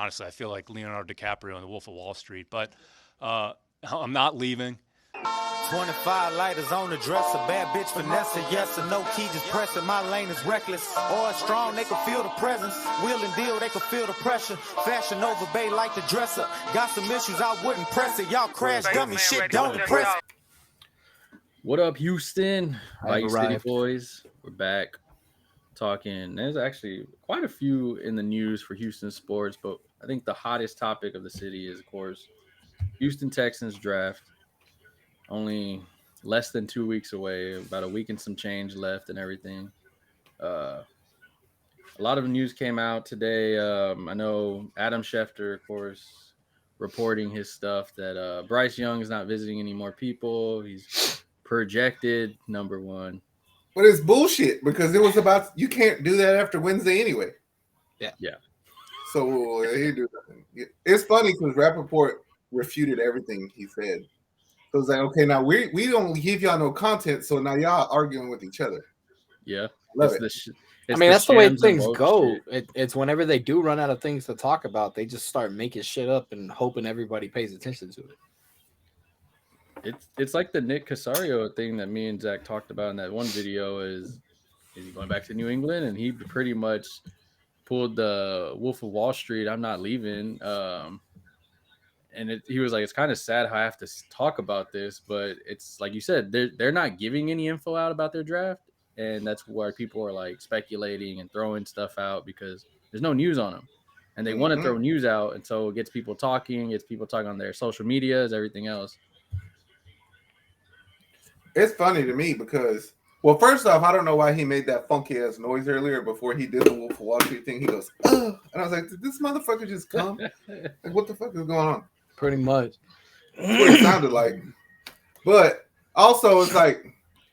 honestly, I feel like Leonardo DiCaprio in The Wolf of Wall Street. But I'm not leaving. 25 lighters on the dresser, bad bitch Vanessa, yes or no key, just pressing, my lane is reckless, or strong, they can feel the presence, wheel and deal, they can feel the pressure, fashion over bay like the dresser, got some issues, I wouldn't press it, y'all crash dummy shit, don't depress it. What up, Houston? Vice City arrived. boys, we're back talking. There's actually quite a few in the news for Houston sports, but I think the hottest topic of the city is, of course, Houston Texans draft. Only less than 2 weeks away, about a week and some change left and everything. A lot of news came out today. I know Adam Schefter, of course, reporting his stuff that Bryce Young is not visiting any more people. He's projected number one. But it's bullshit because it was about you can't do that after Wednesday anyway. Yeah. So he do nothing. It's funny because Rappaport refuted everything he said. So it's like, okay, now we don't give y'all no content, so now y'all arguing with each other. Yeah. Love it. That's the way shams things and go. bullshit. It's whenever they do run out of things to talk about, they just start making shit up and hoping everybody pays attention to it. It's like the Nick Caserio thing that me and Zach talked about in that one video is he going back to New England? And he pretty much pulled the Wolf of Wall Street, I'm not leaving. And he was like, it's kind of sad how I have to talk about this, but it's like you said, they're not giving any info out about their draft. And that's why people are like speculating and throwing stuff out because there's no news on them. And they want to throw news out. And so it gets people talking on their social medias, everything else. It's funny to me because, well, first off, I don't know why he made that funky ass noise earlier before he did the Wolf of Wall Street thing. He goes, oh, and I was like, did this motherfucker just come? Like, what the fuck is going on? Pretty much. That's what it sounded like. But also, it's like,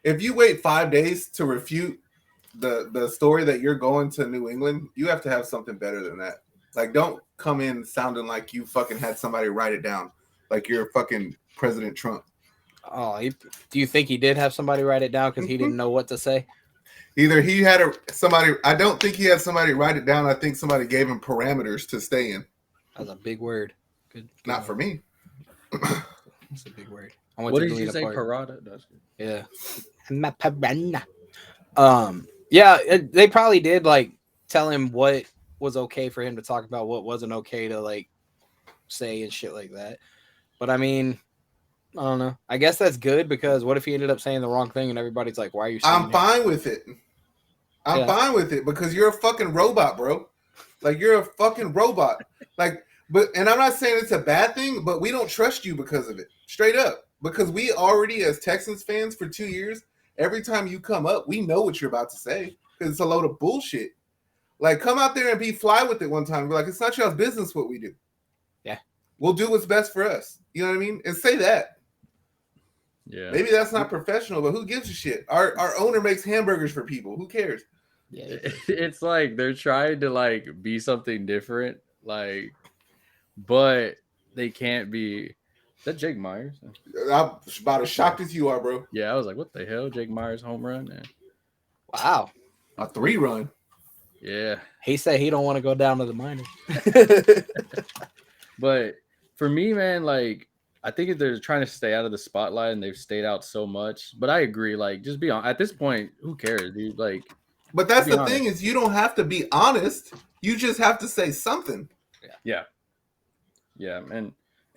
if you wait 5 days to refute the story that you're going to New England, you have to have something better than that. Like, don't come in sounding like you fucking had somebody write it down, like you're fucking President Trump. Oh, do you think he did have somebody write it down because he didn't know what to say? Either he had somebody. I don't think he had somebody write it down. I think somebody gave him parameters to stay in. That's a big word. Good Not for me. That's a big word. What did you say, parada? Yeah. Yeah, they probably did like tell him what was okay for him to talk about, what wasn't okay to like say and shit like that. But I mean, I don't know. I guess that's good because what if he ended up saying the wrong thing and everybody's like, why are you saying I'm fine with it. I'm fine with it because you're a fucking robot, bro. Like, you're a fucking robot. Like, and I'm not saying it's a bad thing, but we don't trust you because of it. Straight up. Because we already, as Texans fans for 2 years, every time you come up, we know what you're about to say because it's a load of bullshit. Like, come out there and be fly with it one time. Be like, it's not y'all's business what we do. Yeah. We'll do what's best for us. You know what I mean? And say that. Yeah. Maybe that's not professional, but who gives a shit? Our owner makes hamburgers for people. Who cares? Yeah. It's like they're trying to like be something different, like, but they can't be. Is that Jake Myers? I'm about as shocked as you are, bro. Yeah, I was like, what the hell? Jake Myers home run? Man. Wow. A 3-run. Yeah. He said he don't want to go down to the minors. But for me, man, like, I think they're trying to stay out of the spotlight and they've stayed out so much. But I agree, like, just be on. At this point, who cares, dude? Like, but that's the thing is you don't have to be honest. You just have to say something. Yeah.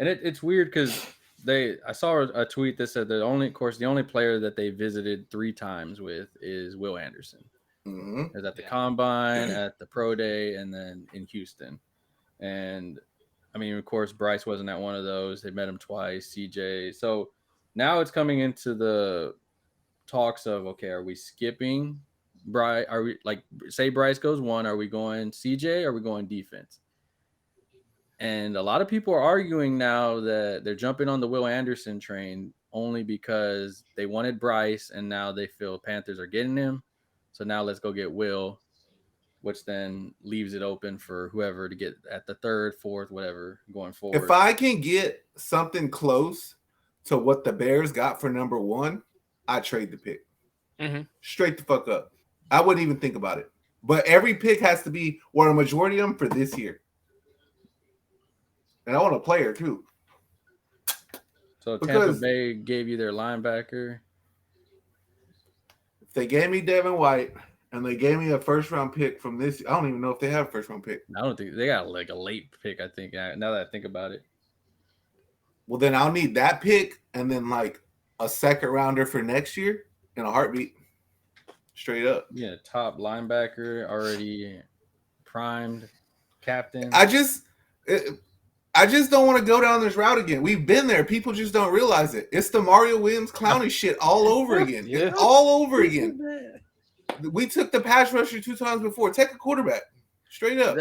And it's weird because I saw a tweet that said the only player that they visited 3 times with is Will Anderson. Mm-hmm. It was at the Combine, at the Pro Day, and then in Houston. And I mean, of course, Bryce wasn't at one of those. They met him twice, CJ. So now it's coming into the talks of, okay, are we skipping Bryce? Are we, like, say Bryce goes 1, are we going CJ? Are we going defense? And a lot of people are arguing now that they're jumping on the Will Anderson train only because they wanted Bryce and now they feel Panthers are getting him. So now let's go get Will, which then leaves it open for whoever to get at the 3rd, 4th, whatever, going forward. If I can get something close to what the Bears got for number 1, I trade the pick. Mm-hmm. Straight the fuck up. I wouldn't even think about it. But every pick has to be, or a majority of them, for this year. and I want a player too. So Tampa Bay gave you their linebacker. If they gave me Devin White and they gave me a first-round pick from this, I don't even know if they have a first-round pick. I don't think they got like a late pick. I think now that I think about it. Well, then I'll need that pick and then like a second rounder for next year in a heartbeat. Straight up. Yeah, top linebacker already primed, captain. I just don't want to go down this route again. We've been there. People just don't realize it. It's the Mario Williams clowny shit all over again. Yeah. All over again. We took the pass rusher 2 times before. Take a quarterback. Straight up.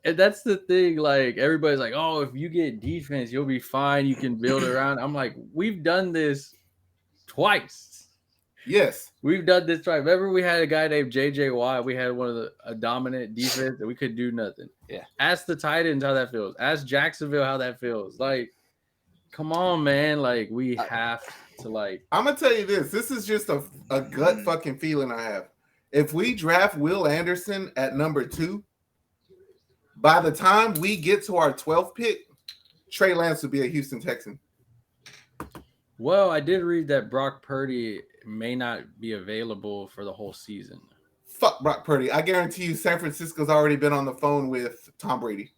And that's the thing. Like, everybody's like, oh, if you get defense, you'll be fine. You can build around. I'm like, we've done this twice. Yes. We've done this twice. Remember, we had a guy named J.J. Watt. We had one of a dominant defense that we could do nothing. Yeah. Ask the Titans how that feels. Ask Jacksonville how that feels. Like, come on, man. Like, we have to, like. I'm going to tell you this. This is just a gut fucking feeling I have. If we draft Will Anderson at number 2, by the time we get to our 12th pick, Trey Lance would be a Houston Texan. Well, I did read that Brock Purdy may not be available for the whole season. Fuck Brock Purdy. I guarantee you San Francisco's already been on the phone with Tom Brady.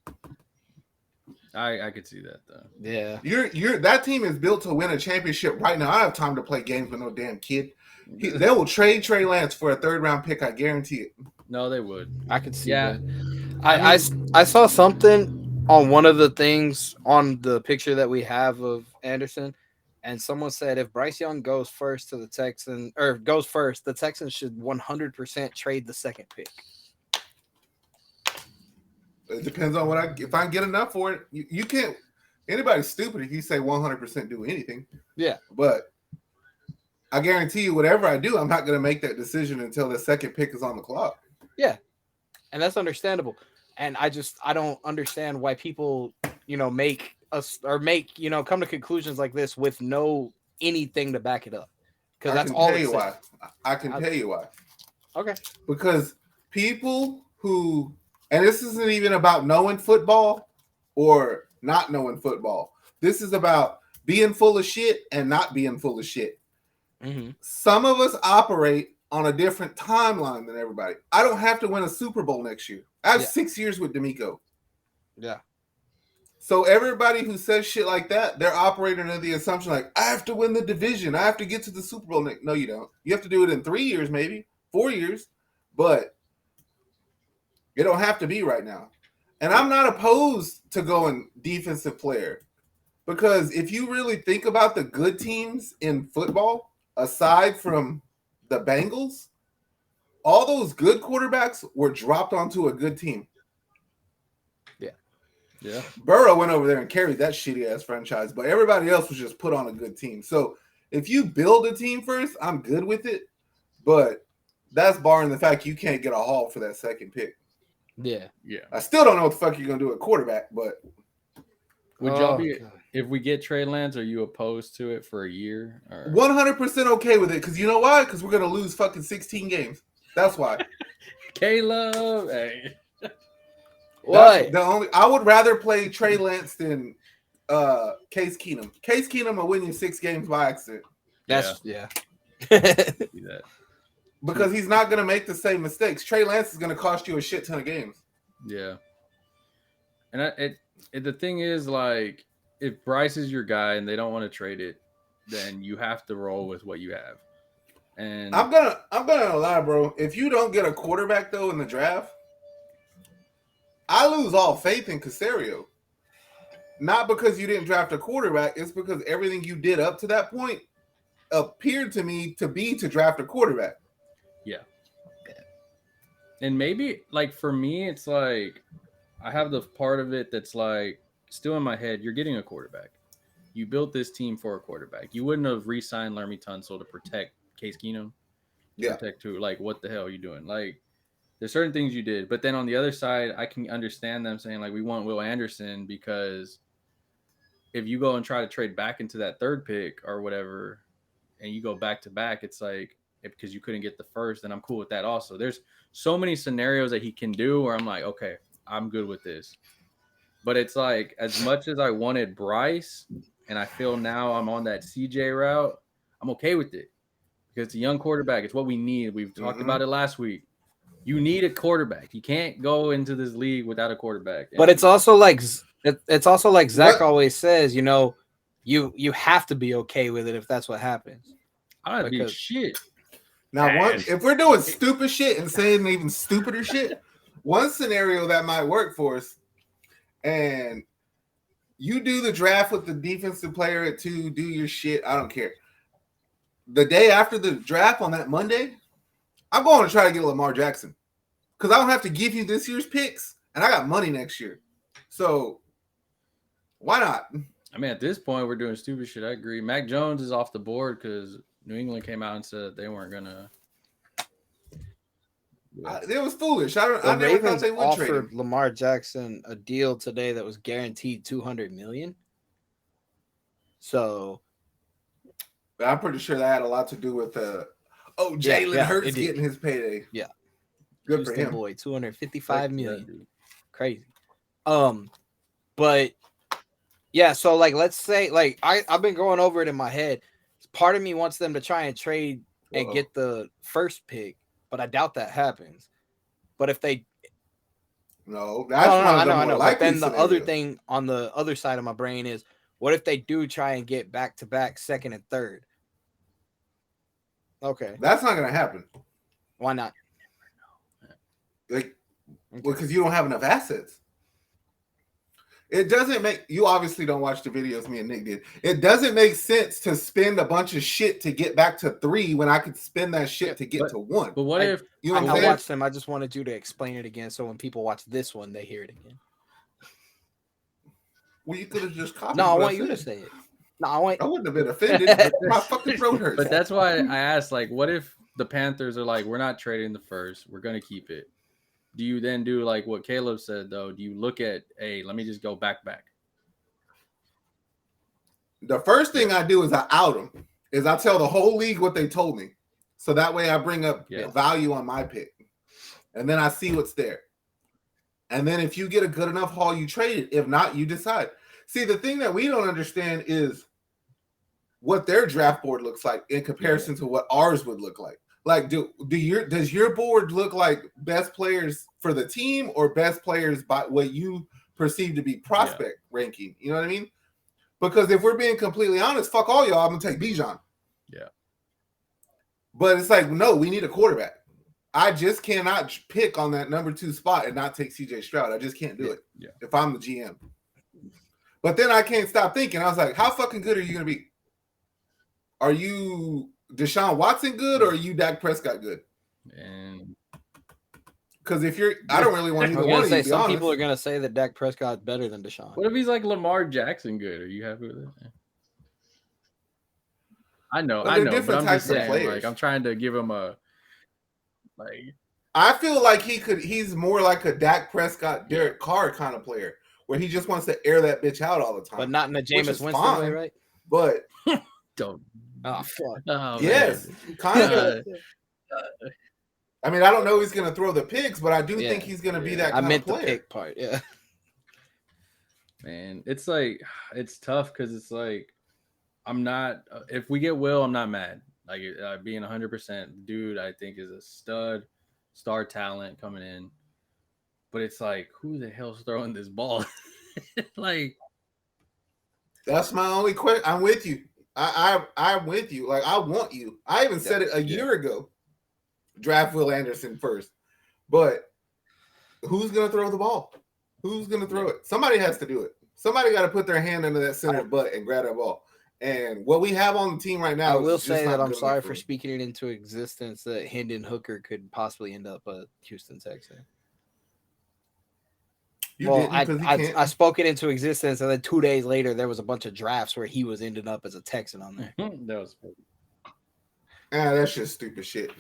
I could see that, though. Yeah. You're that team is built to win a championship right now. I have time to play games with no damn kid. They will trade Trey Lance for a 3rd-round pick. I guarantee it. No, they would. I could see that. I saw something on one of the things on the picture that we have of Anderson, and someone said if Bryce Young goes first to the Texans, or goes first, the Texans should 100% trade the 2nd pick. It depends on if I get enough for it. You can't. Anybody's stupid if you say 100% do anything. Yeah, but I guarantee you, whatever I do, I'm not going to make that decision until the 2nd pick is on the clock. Yeah, and that's understandable. And I don't understand why people, make come to conclusions like this with no anything to back it up. Because that's all. I can tell you why. Okay. Because people who, and this isn't even about knowing football or not knowing football. This is about being full of shit and not being full of shit. Mm-hmm. Some of us operate on a different timeline than everybody. I don't have to win a Super Bowl next year. I have 6 years with D'Amico. Yeah. So everybody who says shit like that, they're operating under the assumption like, I have to win the division. I have to get to the Super Bowl next. No, you don't. You have to do it in 3 years, maybe 4 years, but it don't have to be right now. And I'm not opposed to going defensive player, because if you really think about the good teams in football, aside from the Bengals, all those good quarterbacks were dropped onto a good team. Yeah. Burrow went over there and carried that shitty ass franchise, but everybody else was just put on a good team. So if you build a team first, I'm good with it. But that's barring the fact you can't get a haul for that 2nd pick. Yeah. I still don't know what the fuck you're gonna do at quarterback, but would y'all be, if we get Trey Lance, are you opposed to it for a year? 100% okay with it, because you know why? Because we're gonna lose fucking 16 games. That's why. Caleb, hey. What? I would rather play Trey Lance than Case Keenum. Case Keenum will win you 6 games by accident. That's because he's not going to make the same mistakes. Trey Lance is going to cost you a shit ton of games. Yeah. And the thing is, like, if Bryce is your guy and they don't want to trade it, then you have to roll with what you have. And I'm gonna lie, bro. If you don't get a quarterback though in the draft, I lose all faith in Caserio. Not because you didn't draft a quarterback, it's because everything you did up to that point appeared to me to be to draft a quarterback. Yeah. And maybe, like, for me, it's like I have the part of it that's like still in my head. You're getting a quarterback. You built this team for a quarterback. You wouldn't have re-signed Laramie Tunsil to protect Case Keenum. Protect who? Like, what the hell are you doing? Like, there's certain things you did. But then on the other side, I can understand them saying, like, we want Will Anderson, because if you go and try to trade back into that 3rd pick or whatever, and you go back to back, it's like, because you couldn't get the 1st, and I'm cool with that also. There's so many scenarios that he can do where I'm like, okay, I'm good with this. But it's like, as much as I wanted Bryce, and I feel now I'm on that CJ route, I'm okay with it because it's a young quarterback. It's what we need. We've talked about it last week. You need a quarterback. You can't go into this league without a quarterback. But it's also like Zach always says, you know, you have to be okay with it if that's what happens. I don't be shit. Now, if we're doing stupid shit and saying even stupider shit, one scenario that might work for us, and you do the draft with the defensive player at 2, do your shit. I don't care. The day after the draft on that Monday, I'm going to try to get Lamar Jackson because I don't have to give you this year's picks, and I got money next year. So why not? I mean, at this point, we're doing stupid shit. I agree. Mac Jones is off the board because New England came out and said they weren't going to. It was foolish. I never Ravens thought they would offered trade him. Lamar Jackson a deal today that was guaranteed $200 million. So, but I'm pretty sure that had a lot to do with Jalen Hurts getting his payday. Yeah, good Houston for him. Boy, $255 million. Crazy. But yeah, so like let's say like I've been going over it in my head. Part of me wants them to try and trade and get the first pick. But I doubt that happens. But if they I know. But then the other thing on the other side of my brain is, what if they do try and get back-to-back second and third? Okay, that's not going to happen. Why not? Like, because you don't have enough assets. It doesn't make you obviously don't watch the videos me and Nick did. It doesn't make sense to spend a bunch of shit to get back to 3 when I could spend that shit to get to 1. But what if you know? I watched them. I just wanted you to explain it again, so when people watch this one, they hear it again. Well, you could have just copied. No, I want you to say it. No, I wouldn't have been offended. But my fucking throat hurts. But that's why I asked, like, what if the Panthers are like, we're not trading the first, we're gonna keep it. Do you then do like what Caleb said though? Do you look at, hey, let me just go back? The first thing I do is I out them. Is I tell the whole league what they told me, so that way I bring up value on my pick, and then I see what's there. And then if you get a good enough haul, you trade it. If not, you decide. See, the thing that we don't understand is what their draft board looks like in comparison to what ours would look like. Like, does your board look like best players for the team or best players by what you perceive to be prospect ranking? You know what I mean? Because if we're being completely honest, fuck all y'all, I'm gonna take Bijan. Yeah. But it's like, no, we need a quarterback. I just cannot pick on that number 2 spot and not take CJ Stroud. I just can't do it if I'm the GM. But then I can't stop thinking. I was like, how fucking good are you gonna be? Are you Deshaun Watson good or are you Dak Prescott good? And because if you're, I don't really want either one of you. Some people are gonna say that Dak Prescott's better than Deshaun. What if he's like Lamar Jackson good? Are you happy with it? I know, but I'm just saying, like, I'm trying to give him a like. I feel like he's more like a Dak Prescott, Derek Carr kind of player, where he just wants to air that bitch out all the time. But not in a Jameis Winston way, right? But don't. Oh, fuck. Oh, yes, kind of. I mean, I don't know if he's going to throw the picks, but I do think he's going to be that kind of player. I meant the pick part, yeah. Man, it's like, it's tough because it's like, I'm not, if we get Will, I'm not mad. Like, being 100%, dude, I think is a star talent coming in. But it's like, who the hell's throwing this ball? Like, that's my only question. I'm with you. I'm with you. Like, I want you. I even said it a year ago. Draft Will Anderson first. But who's going to throw the ball? Who's going to throw it? Somebody has to do it. Somebody got to put their hand under that center butt and grab that ball. And what we have on the team right now, I will say that I'm sorry for speaking it into existence that Hendon Hooker could possibly end up a Houston Texan. I spoke it into existence, and then 2 days later, there was a bunch of drafts where he was ended up as a Texan on there. That was that's just stupid shit.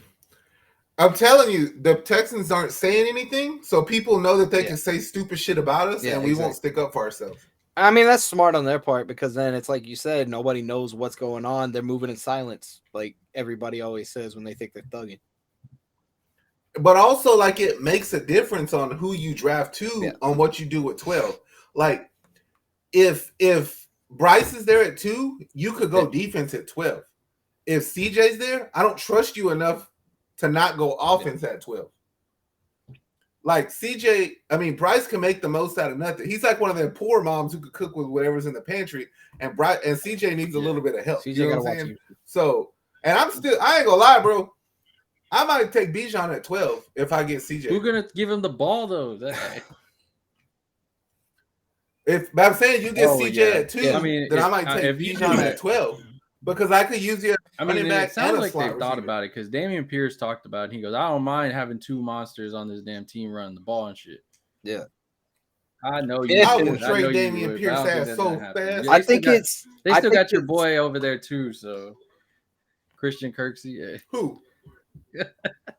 I'm telling you, the Texans aren't saying anything, so people know that they can say stupid shit about us, and we won't stick up for ourselves. I mean, that's smart on their part, because then it's like you said, nobody knows what's going on. They're moving in silence, like everybody always says when they think they're thugging. But also, like, it makes a difference on who you draft to on what you do with 12. Like, if Bryce is there at 2, you could go defense at 12. If CJ's there, I don't trust you enough to not go offense at 12. Like CJ, I mean, Bryce can make the most out of nothing. He's like one of them poor moms who could cook with whatever's in the pantry, and CJ needs a little bit of help. CJ you know gotta what I'm watch saying? you. So, and I ain't gonna lie, bro. I might take Bijan at 12 if I get CJ. Who's gonna give him the ball though? But I'm saying you get CJ at 2, I mean, then I might take Bijan at 12 because I could use you. I mean, back it sounds and a like slot they've thought receiver. about it because Damian Pierce talked about it. He goes, I don't mind having 2 monsters on this damn team running the ball and shit. Yeah. I know Yeah. you. I would. would I know trade you Damian would, Pierce but I don't think ass that's so gonna happen. fast. Yeah, I think they still got your boy over there too. So Christian Kirksey. Yeah. Who?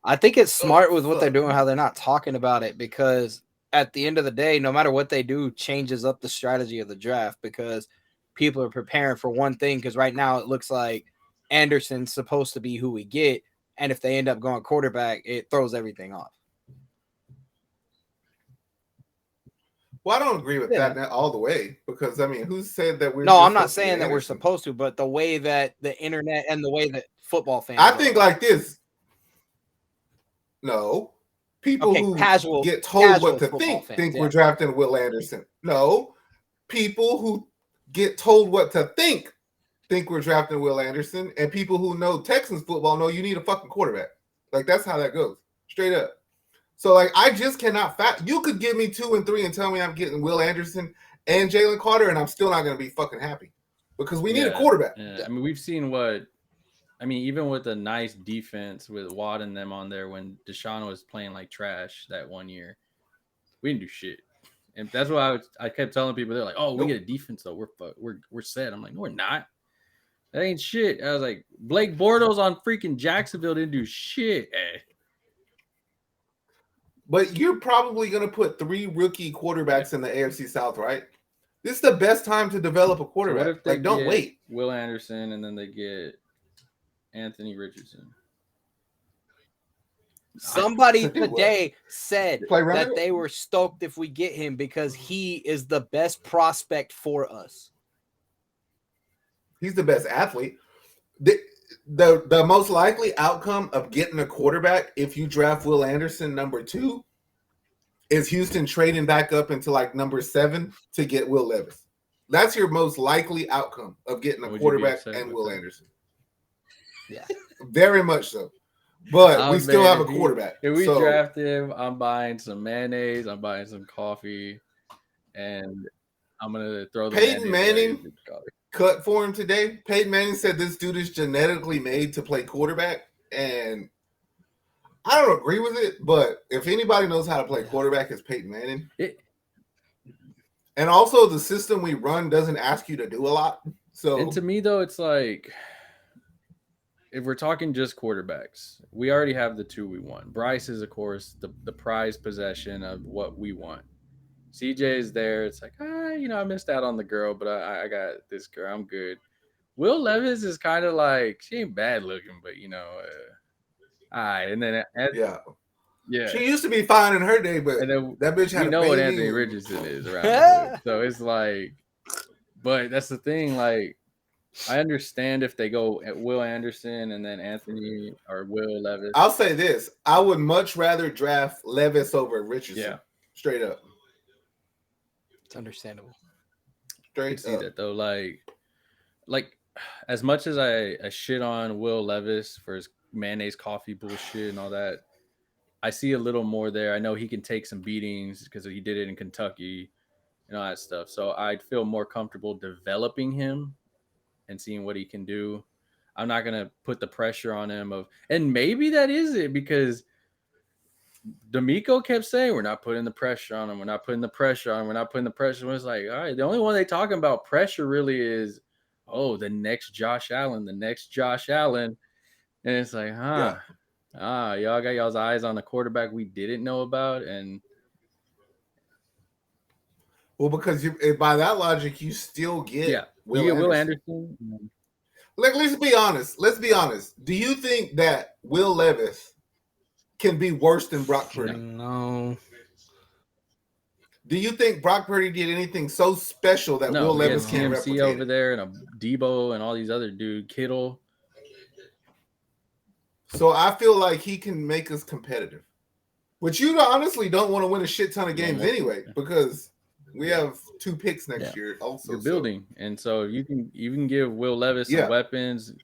I think it's smart with what they're doing, how they're not talking about it, because at the end of the day, no matter what they do, changes up the strategy of the draft because people are preparing for one thing. Because right now it looks like Anderson's supposed to be who we get, and if they end up going quarterback, it throws everything off. Well, I don't agree with that all the way because I mean, who said that we're? No, I'm not saying that we're supposed to, but the way that the internet and the way that football fans, I think like this. No, people who get told what to think we're drafting Will Anderson. No, people who get told what to think we're drafting Will Anderson, and people who know Texans football know you need a fucking quarterback. Like that's how that goes, straight up. So like I just cannot you could give me 2 and 3 and tell me I'm getting Will Anderson and Jalen Carter, and I'm still not going to be fucking happy because we need a quarterback. Yeah. I mean, we've seen even with a nice defense with Watt and them on there when Deshaun was playing like trash that one year, we didn't do shit. And that's why I kept telling people, they're like, "Oh, we get a defense though, we're set." I'm like, "No, we're not. That ain't shit." I was like, Blake Bortles on freaking Jacksonville didn't do shit. But you're probably going to put 3 rookie quarterbacks in the AFC South, right? This is the best time to develop a quarterback. So don't wait. Will Anderson, and then they get Anthony Richardson. Somebody today said that they were stoked if we get him because he is the best prospect for us. He's the best athlete. The most likely outcome of getting a quarterback if you draft Will Anderson number 2 is Houston trading back up into like number 7 to get Will Levis. That's your most likely outcome of getting a quarterback and Will Anderson. Yeah, very much so. But we still have a quarterback. If we draft him, I'm buying some mayonnaise, I'm buying some coffee, and I'm gonna throw the Peyton Manning cut for him today. Peyton Manning said this dude is genetically made to play quarterback, and I don't agree with it, but if anybody knows how to play quarterback, it's Peyton Manning. And also the system we run doesn't ask you to do a lot. So, and to me though, it's like, if we're talking just quarterbacks, we already have the 2 we want. Bryce is, of course, the prized possession of what we want. CJ is there. It's like, I missed out on the girl, but I got this girl. I'm good. Will Levis is kind of like, she ain't bad looking, but all right. And then yeah, she used to be fine in her day, but that bitch had. We know what Anthony Richardson is around here. So it's like, but that's the thing. Like, I understand if they go at Will Anderson and then Anthony or Will Levis. I'll say this: I would much rather draft Levis over Richardson. Yeah, straight up. It's understandable. Straight up. See that though, like as much as I shit on Will Levis for his mayonnaise coffee bullshit and all that, I see a little more there. I know he can take some beatings because he did it in Kentucky and all that stuff. So I'd feel more comfortable developing him and seeing what he can do. I'm not going to put the pressure on him and maybe that is it, because D'Amico kept saying, we're not putting the pressure on him. We're not putting the pressure on him. We're not putting the pressure. It's like, all right, the only one they talking about pressure really is, the next Josh Allen, And it's like, y'all got y'all's eyes on a quarterback we didn't know about. And well, because by that logic, you still get Will Anderson. Like, let's be honest. Do you think that Will Levis can be worse than Brock Purdy? No. Do you think Brock Purdy did anything so special that Will we had Levis can't CMC replicate over it? there and a Debo and all these other dude, Kittle. So I feel like he can make us competitive. Which you honestly don't want to win a shit ton of games anyway, because we have 2 picks next year also. You're building. And so you can give Will Levis some weapons,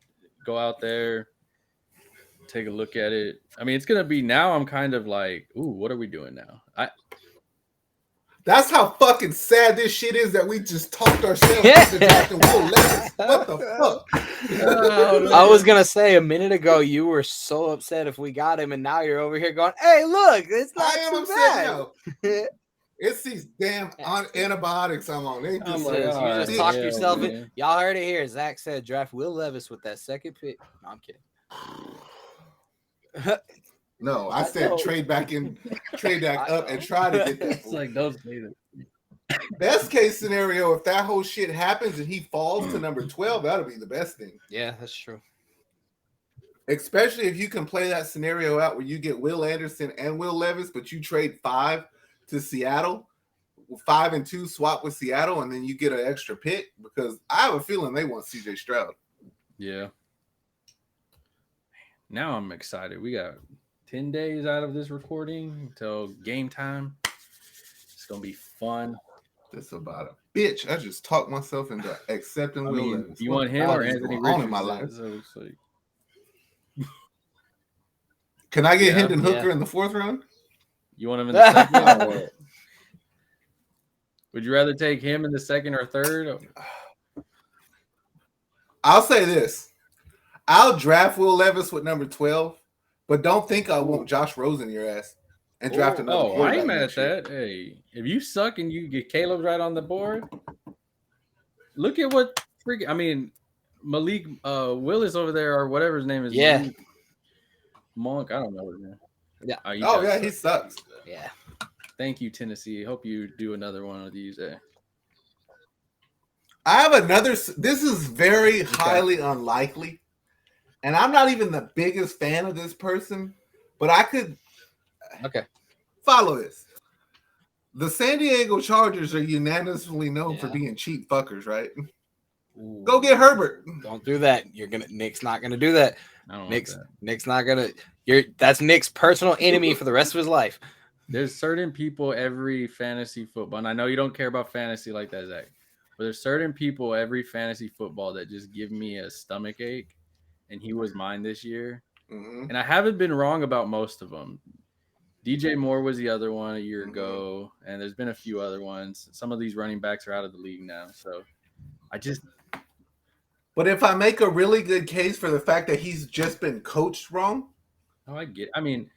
go out there, take a look at it. I mean, it's gonna be now. I'm kind of like, ooh, what are we doing now? That's how fucking sad this shit is that we just talked ourselves into drafting Will Levis. What the fuck? I was gonna say a minute ago you were so upset if we got him, and now you're over here going, "Hey, look, it's not too bad." It's these damn antibiotics I'm on. You just talked yourself in. Y'all heard it here. Zach said draft Will Levis with that second pick. No, I'm kidding. No, I said trade back up and try to get that. It's like those data. Best case scenario, if that whole shit happens and he falls to number 12, that'll be the best thing. Yeah, that's true. Especially if you can play that scenario out where you get Will Anderson and Will Levis, but you trade 5 to Seattle, 5 and 2 swap with Seattle, and then you get an extra pick, because I have a feeling they want CJ Stroud. Yeah. Now I'm excited. We got 10 days out of this recording until game time. It's gonna be fun. That's about a bitch. I just talked myself into accepting Will Levis. You want him or Anthony Richardson? In my life? So it's like... Can I get Hendon Hooker in the 4th round? You want him in the second? Would you rather take him in the 2nd or 3rd? I'll say this. I'll draft Will Levis with number 12, but don't think I want Josh Rosen in your ass and draft another. Oh, I ain't mad at that. Hey, if you suck and you get Caleb right on the board, look at what freaking. I mean, Malik Willis over there or whatever his name is. Yeah. Monk. I don't know his name. Yeah. He sucks. Yeah. Thank you, Tennessee. Hope you do another one of these. I have another. This is very highly unlikely, and I'm not even the biggest fan of this person, but I could. Okay. Follow this. The San Diego Chargers are unanimously known for being cheap fuckers, right? Ooh. Go get Herbert. Don't do that. Nick's not gonna do that. Nick's not gonna. That's Nick's personal enemy for the rest of his life. There's certain people every fantasy football, and I know you don't care about fantasy like that, Zach, but there's certain people every fantasy football that just give me a stomach ache, and he was mine this year. Mm-hmm. And I haven't been wrong about most of them. DJ Moore was the other one a year ago, and there's been a few other ones. Some of these running backs are out of the league now, so I just. But if I make a really good case for the fact that he's just been coached wrong. Oh, I get it. I mean,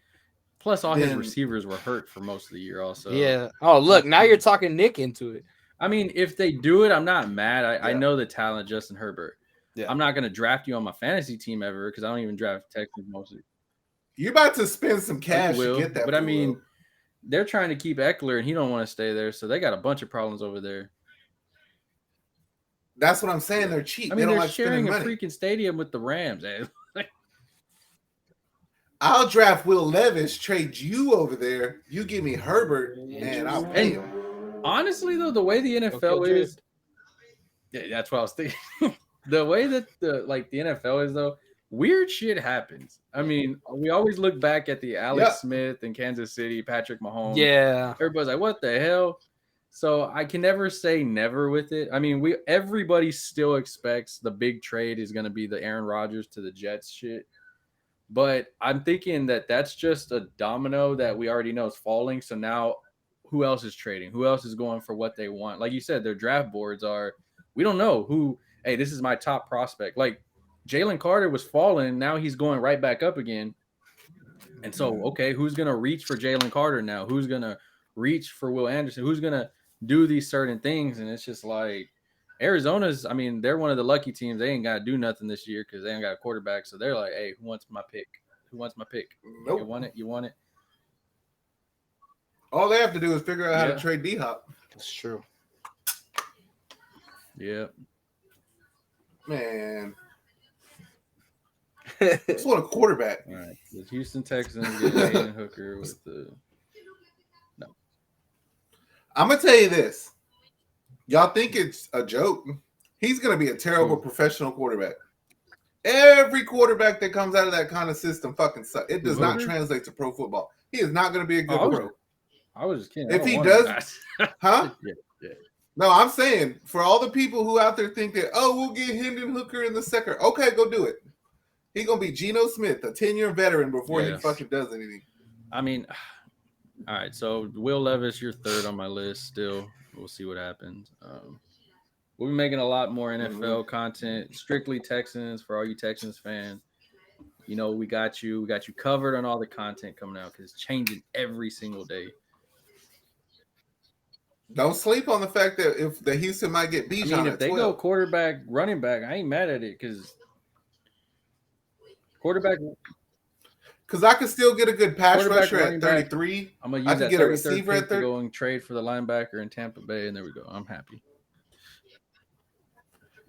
plus all his receivers were hurt for most of the year also. Yeah. Oh, look, now you're talking Nick into it. I mean, if they do it, I'm not mad. I know the talent, Justin Herbert. Yeah. I'm not going to draft you on my fantasy team ever because I don't even draft Texans mostly. You're about to spend some cash to get that. But I mean, they're trying to keep Eckler, and he don't want to stay there, so they got a bunch of problems over there. That's what I'm saying. They're cheap. I mean, they're sharing a freaking stadium with the Rams. I'll draft Will Levis, trade you over there. You give me Herbert, and I'll pay him. Honestly, though, the way the NFL is, that's what I was thinking. The way that the NFL is, though, weird shit happens. I mean, we always look back at the Alex Smith in Kansas City, Patrick Mahomes. Yeah, everybody's like, "What the hell?" So I can never say never with it. I mean, everybody still expects the big trade is going to be the Aaron Rodgers to the Jets shit. But I'm thinking that that's just a domino that we already know is falling. So now who else is trading? Who else is going for what they want? Like you said, their draft boards are, we don't know who, hey, this is my top prospect. Like Jalen Carter was falling. Now he's going right back up again. And so, okay, who's going to reach for Jalen Carter now? Who's going to reach for Will Anderson? Who's going to do these certain things? And it's just like Arizona's, I mean, they're one of the lucky teams. They ain't got to do nothing this year because they ain't got a quarterback. So they're like, hey, who wants my pick? Who wants my pick? Nope. You want it? You want it? All they have to do is figure out how to trade D-Hop. That's true. Yeah. Man. Just want a quarterback. All right. The Houston Texans get Hendon Hooker with the I'm gonna tell you this. Y'all think it's a joke? He's gonna be a terrible professional quarterback. Every quarterback that comes out of that kind of system fucking sucks. It does not translate to pro football. He is not going to be a good pro. I was just kidding. If he does, huh? Yeah. No, I'm saying for all the people who out there think that, oh, we'll get Hendon Hooker in the second. Okay, go do it. He's going to be Geno Smith, a 10-year veteran, before he fucking does anything. I mean, all right. So Will Levis, you're third on my list still. We'll see what happens. We'll be making a lot more NFL content, strictly Texans for all you Texans fans. You know, we got you covered on all the content coming out because it's changing every single day. Don't sleep on the fact that if the Houston might get beat. I mean, if they go quarterback, running back, I ain't mad at it because quarterback. Because I could still get a good pass rusher at 33. I'm gonna use that get a receiver at 30 to go and trade for the linebacker in Tampa Bay, and there we go. I'm happy.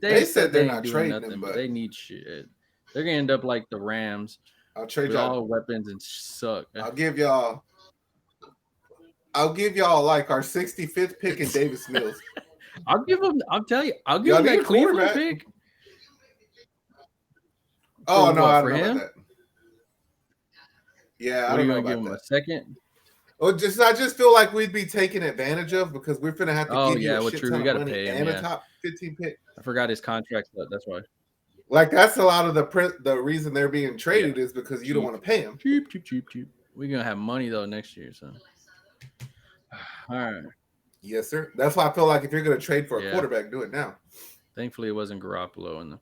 They said they're not trading nothing, but they need shit. They're gonna end up like the Rams. I'll trade with all weapons and suck. I'll give y'all like our 65th pick in Davis Mills. I'll give them that Cleveland pick. Oh no, I don't know about that. Yeah, I don't know about give him that. A second. I just feel like we'd be taken advantage of because we're gonna have to give you a shit ton of money and a top 15 pick. I forgot his contract. That's why. Like that's a lot of the reason they're being traded is because you don't want to pay him. Cheap. We're gonna have money though next year, so. All right. Yes, sir. That's why I feel like if you're gonna trade for a quarterback, do it now. Thankfully, it wasn't Garoppolo in the.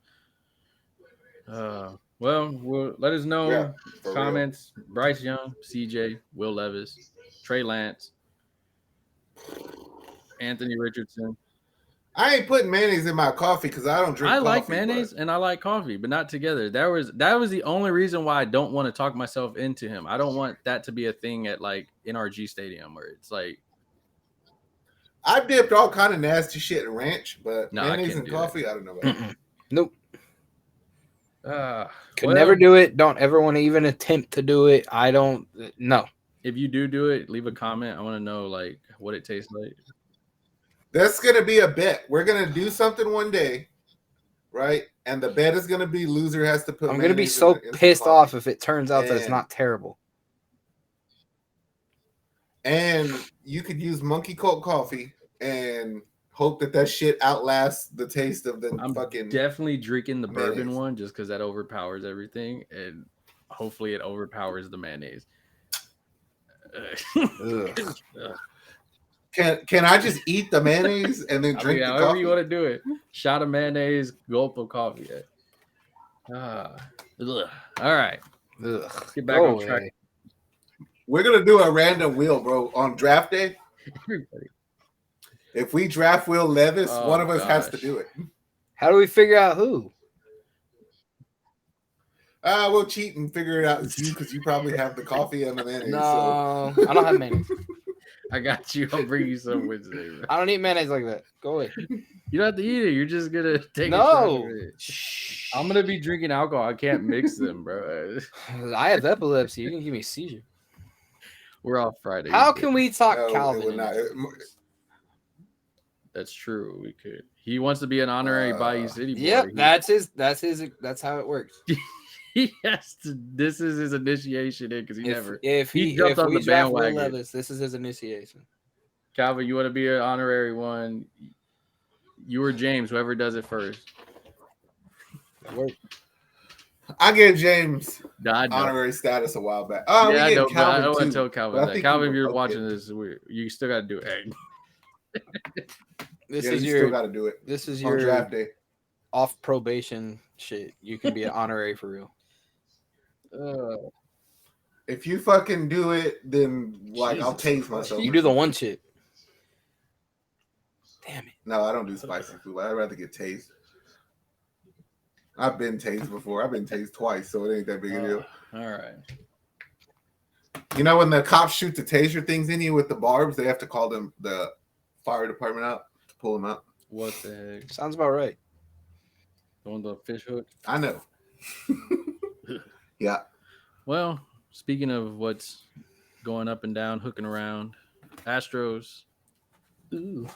Well, let us know comments. Real. Bryce Young, CJ, Will Levis, Trey Lance, Anthony Richardson. I ain't putting mayonnaise in my coffee because I don't drink coffee. I like mayonnaise and I like coffee, but not together. That was the only reason why I don't want to talk myself into him. I don't want that to be a thing at like NRG Stadium where it's like. I've dipped all kind of nasty shit in ranch, but mayonnaise and coffee, I don't know about it. Nope. Could never do it. Don't ever want to even attempt to do it. I don't know. If you do it, leave a comment. I want to know like what it tastes like. That's gonna be a bet. We're gonna do something one day, right? And the bet is gonna be loser has to put. I'm gonna be so pissed off if it turns out that it's not terrible. And you could use Monkey Cult coffee and hope that shit outlasts the taste of the fucking. Definitely drinking the bourbon one just because that overpowers everything, and hopefully it overpowers the mayonnaise. Can I just eat the mayonnaise and then drink the coffee? However you want to do it. Shot of mayonnaise, gulp of coffee. All right. Get back on track. We're gonna do a random wheel, bro, on draft day. Everybody. If we draft Will Levis, one of us has to do it. How do we figure out who? We'll cheat and figure it out. It's you because you probably have the coffee and the mayonnaise. No, I don't have mayonnaise. I got you. I'll bring you some Wednesday. Bro. I don't eat mayonnaise like that. Go away. You don't have to eat it. You're just gonna take a shot of it. I'm gonna be drinking alcohol. I can't mix them, bro. I have epilepsy. You can give me a seizure. We're off Friday. How can we talk Calvin? That's true. We could. He wants to be an honorary Bayou City boy. Yep, that's how it works. He has to. This is his initiation in because he jumped on the bandwagon. Levis, this is his initiation. Calvin, you want to be an honorary one? You or James, whoever does it first. I gave James honorary status a while back. Oh, yeah, I know. But I don't want to tell Calvin that. Calvin, if you're watching this, you still got to do it. You still got to do it. This is your draft day. Off probation shit. You can be an honorary for real. If you fucking do it, then I'll tase myself. You do the one shit. Damn it. No, I don't do spicy food. I'd rather get tased. I've been tased before. I've been tased twice, so it ain't that big a deal. All right. You know when the cops shoot the taser things in you with the barbs, they have to call them the fire department out to pull them out. What the heck? Sounds about right. On the fish hook? I know. Yeah. Well, speaking of what's going up and down, hooking around, Astros Ooh.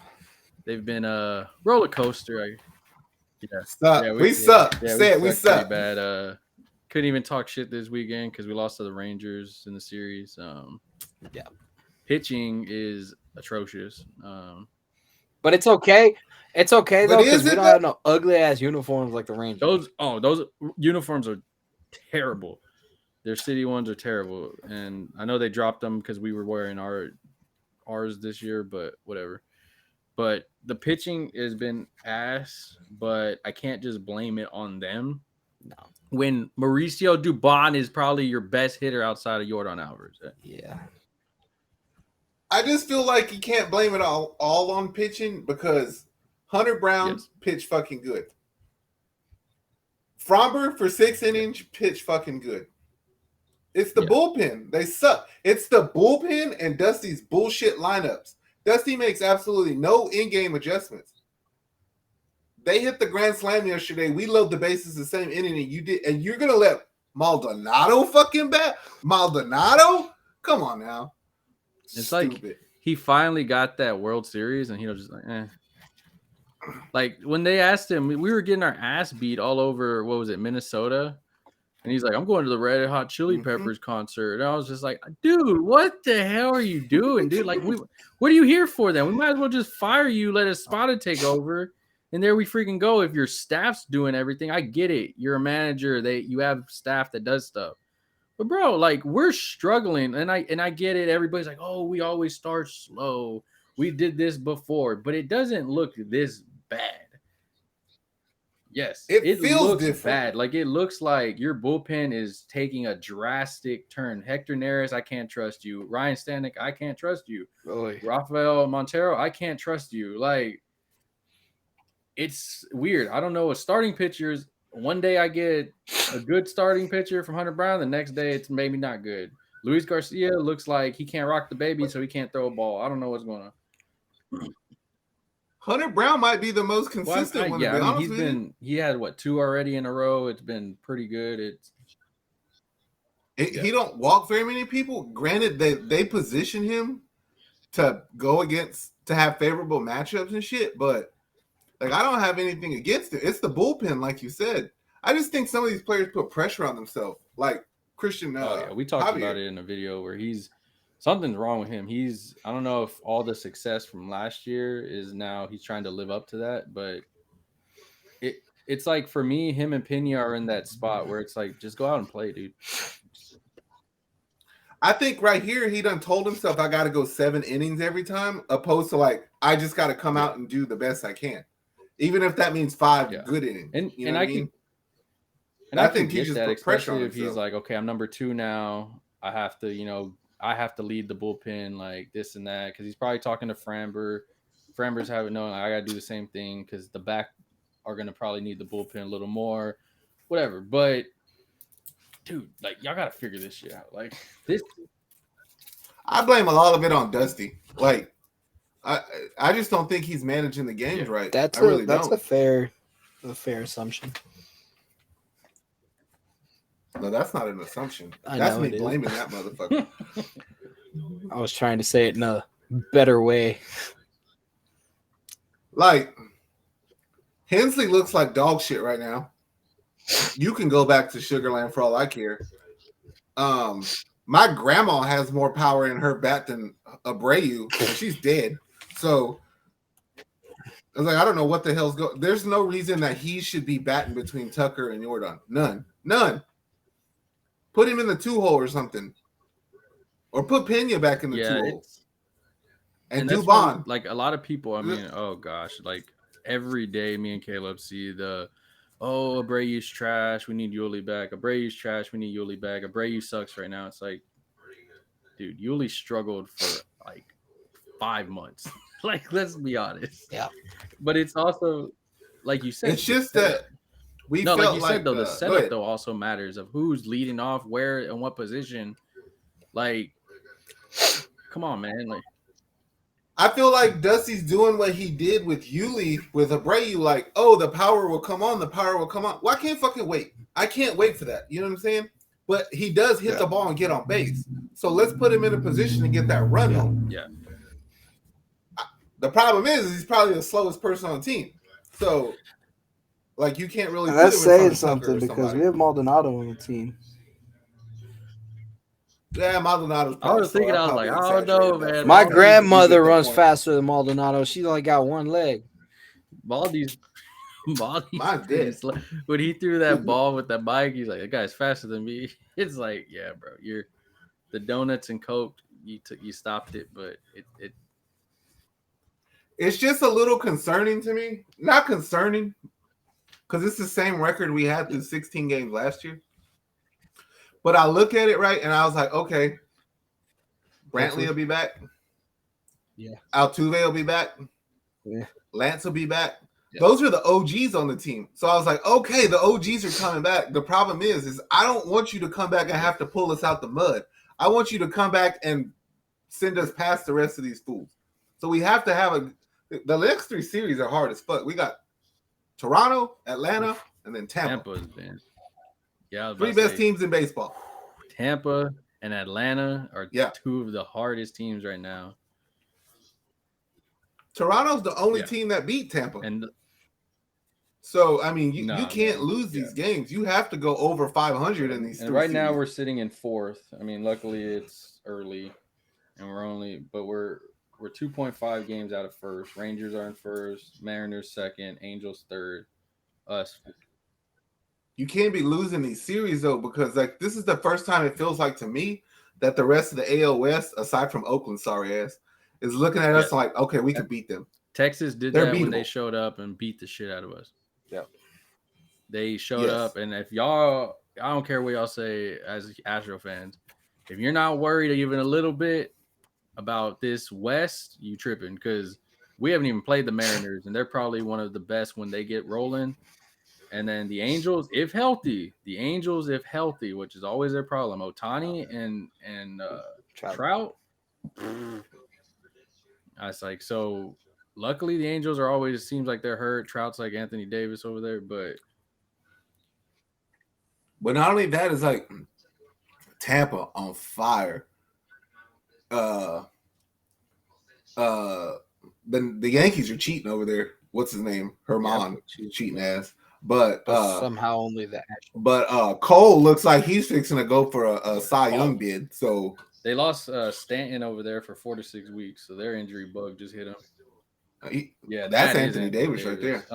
They've been a roller coaster. We suck. Yeah, Say it, we suck. pretty bad. Couldn't even talk shit this weekend because we lost to the Rangers in the series. Yeah. Pitching is atrocious. But it's okay. It's okay But though because is we it don't though? have no ugly ass uniforms like the Rangers. Those uniforms are terrible. Their city ones are terrible, and I know they dropped them because we were wearing ours this year, but whatever. But the pitching has been ass, but I can't just blame it on them. No. When Mauricio Dubon is probably your best hitter outside of Yordan Alvarez. Yeah. I just feel like you can't blame it all on pitching because Hunter Brown pitched fucking good. Fromber for 6 innings pitched fucking good. It's the bullpen. They suck. It's the bullpen and Dusty's bullshit lineups. Dusty makes absolutely no in-game adjustments. They hit the grand slam yesterday. We load the bases the same inning and you did, and you're gonna let Maldonado fucking bat? Maldonado? Come on now. It's Stupid. like he finally got that World Series, and he was just like, eh. Like when they asked him, we were getting our ass beat all over. What was it, Minnesota? And he's like, I'm going to the Red Hot Chili Peppers concert. And I was just like, dude, what the hell are you doing, dude? Like, what are you here for then? We might as well just fire you, let Espada take over. And there we freaking go. If your staff's doing everything, I get it. You're a manager. You have staff that does stuff. But bro, like we're struggling. And I get it. Everybody's like, oh, we always start slow. We did this before, but it doesn't look this bad. Yes, it feels looks different. bad. Like it looks like your bullpen is taking a drastic turn. Hector Neris, I can't trust you. Ryan Stanek, I can't trust you. Really? Rafael Montero, I can't trust you. Like it's weird. I don't know. With starting pitchers, one day I get a good starting pitcher from Hunter Brown. The next day it's maybe not good. Luis Garcia looks like he can't rock the baby, so he can't throw a ball. I don't know what's going on. Hunter Brown might be the most consistent one. Yeah, I mean, he had 2 already in a row. It's been pretty good. He don't walk very many people. Granted, they position him to go against to have favorable matchups and shit, but like I don't have anything against it. It's the bullpen, like you said. I just think some of these players put pressure on themselves, like Christian. We talked Javier. about it in a video where something's wrong with him. I don't know if all the success from last year is now he's trying to live up to that, but it's like for me, him and Pena are in that spot where it's like just go out and play, dude. I think right here he done told himself I got to go 7 innings every time, opposed to like I just got to come out and do the best I can, even if that means 5 good innings. And you know what I mean? And I think he just put pressure on himself. If he's like, okay, I'm number 2 now, I have to lead the bullpen like this and that because he's probably talking to Framber. Framber's having known I got to do the same thing because the back are going to probably need the bullpen a little more, whatever. But dude, like y'all got to figure this shit out. Like this, I blame a lot of it on Dusty. Like I just don't think he's managing the games right. That's a fair assumption. No, that's not an assumption. That's me blaming that motherfucker. I was trying to say it in a better way. Like, Hensley looks like dog shit right now. You can go back to Sugarland for all I care. My grandma has more power in her bat than Abreu, and she's dead. So, I was like, I don't know what the hell's going. There's no reason that he should be batting between Tucker and Yordan. None. Put him in the 2-hole or something. Or put Pena back in the 2-hole. And Dubon. Like a lot of people, I mean, oh gosh, like every day me and Caleb see Abreu's trash, we need Yuli back. Abreu's trash, we need Yuli back. Abreu sucks right now. It's like, dude, Yuli struggled for like 5 months. Like, let's be honest. Yeah. But it's also, like you said. It's just that we no, felt like you said, though, the setup, though, also matters of who's leading off, where, and what position. Like, come on, man. Like, I feel like Dusty's doing what he did with Yuli, with Abreu, like, oh, the power will come on, Well, I can't fucking wait. I can't wait for that. You know what I'm saying? But he does hit the ball and get on base. So let's put him in a position to get that run home. Yeah. The problem is he's probably the slowest person on the team. So, like, you can't really. And that's put him in saying front of Tucker something or because somebody. we have Maldonado on the team. Yeah, Maldonado's I probably was thinking, slow. I was like, probably I don't know, exaggerated that man. for My him. grandmother You get the runs point. faster than Maldonado. She's only got one leg. Baldy's Mine's pretty dead. slow. When he threw that ball with that bike, he's like, that guy's faster than me. It's like, yeah, bro, you're the donuts and Coke. You stopped it, but it It's just a little concerning to me. Not concerning, because it's the same record we had through 16 games last year. But I look at it right, and I was like, okay, Brantley will be back. Yeah. Altuve will be back. Yeah. Lance will be back. Yeah. Those are the OGs on the team. So I was like, okay, the OGs are coming back. The problem is I don't want you to come back and have to pull us out the mud. I want you to come back and send us past the rest of these fools. So we have to have the next 3 series are hard as fuck. We got Toronto, Atlanta, and then Tampa. Tampa's been. Yeah, 3 best teams in baseball. Tampa and Atlanta are 2 of the hardest teams right now. Toronto's the only team that beat Tampa. And so, I mean, you can't lose these games. You have to go over 500 in these 3 right series. now we're sitting in 4th. I mean, luckily it's early and we're 2.5 games out of 1st. Rangers are in 1st, Mariners 2nd, Angels 3rd, us. You can't be losing these series though, because like this is the first time it feels like to me that the rest of the AL West, aside from Oakland, sorry ass, is looking at us like, okay, we could beat them. Texas did that when they showed up and beat the shit out of us. Yeah. They showed up, and if y'all, I don't care what y'all say as Astro fans, if you're not worried even a little bit about this West, you tripping, because we haven't even played the Mariners, and they're probably one of the best when they get rolling. And then the Angels, if healthy, which is always their problem, Ohtani and Trout. I was like, so luckily the Angels are always, seems like they're hurt. Trout's like Anthony Davis over there, but not only that, is like Tampa on fire. The Yankees are cheating over there. What's his name? Herman, cheating ass. But somehow only that. But Cole looks like he's fixing to go for a Cy Young bid. So they lost Stanton over there for 4 to 6 weeks, so their injury bug just hit him. That's Anthony Davis right there.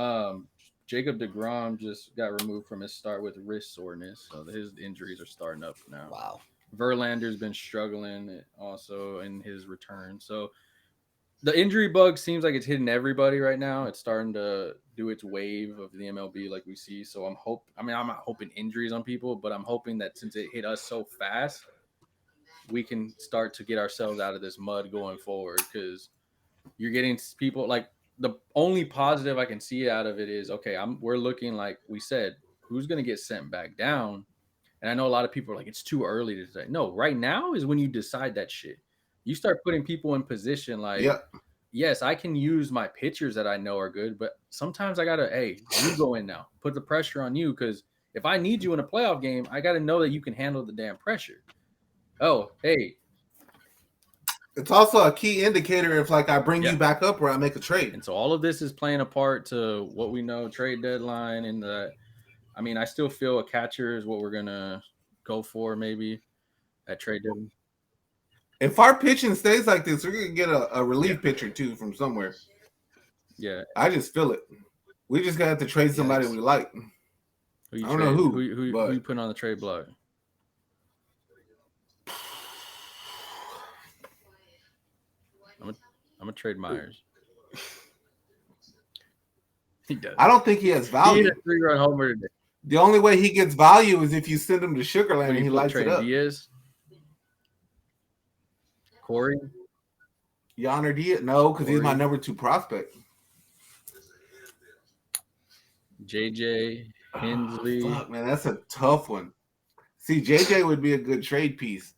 Jacob deGrom just got removed from his start with wrist soreness, so his injuries are starting up now. Wow. Verlander's been struggling also in his return, so the injury bug seems like it's hitting everybody right now. It's starting to do its wave of the MLB like we see. So I'm not hoping injuries on people, but I'm hoping that since it hit us so fast, we can start to get ourselves out of this mud going forward, because you're getting people like the only positive I can see out of it is, okay, we're looking like we said, who's going to get sent back down? And I know a lot of people are like, it's too early to say. No, right now is when you decide that shit. You start putting people in position like, yes, I can use my pitchers that I know are good, but sometimes I got to, hey, you go in now. Put the pressure on you, because if I need you in a playoff game, I got to know that you can handle the damn pressure. Oh, hey. It's also a key indicator if, like, I bring you back up or I make a trade. And so all of this is playing a part to what we know, trade deadline. And I still feel a catcher is what we're going to go for maybe at trade deadline. If our pitching stays like this, we're going to get a relief pitcher, too, from somewhere. Yeah. I just feel it. We just got to have to trade somebody we like. I don't know who. Who you putting on the trade block? I'm going to trade Myers. He does. I don't think he has value. He hit a 3-run homer today. The only way he gets value is if you send him to Sugarland and he lights it up. Diaz? Corey? Yonder Diaz? No, because he's my number 2 prospect. JJ, Hensley. Fuck, man, that's a tough one. See, JJ would be a good trade piece.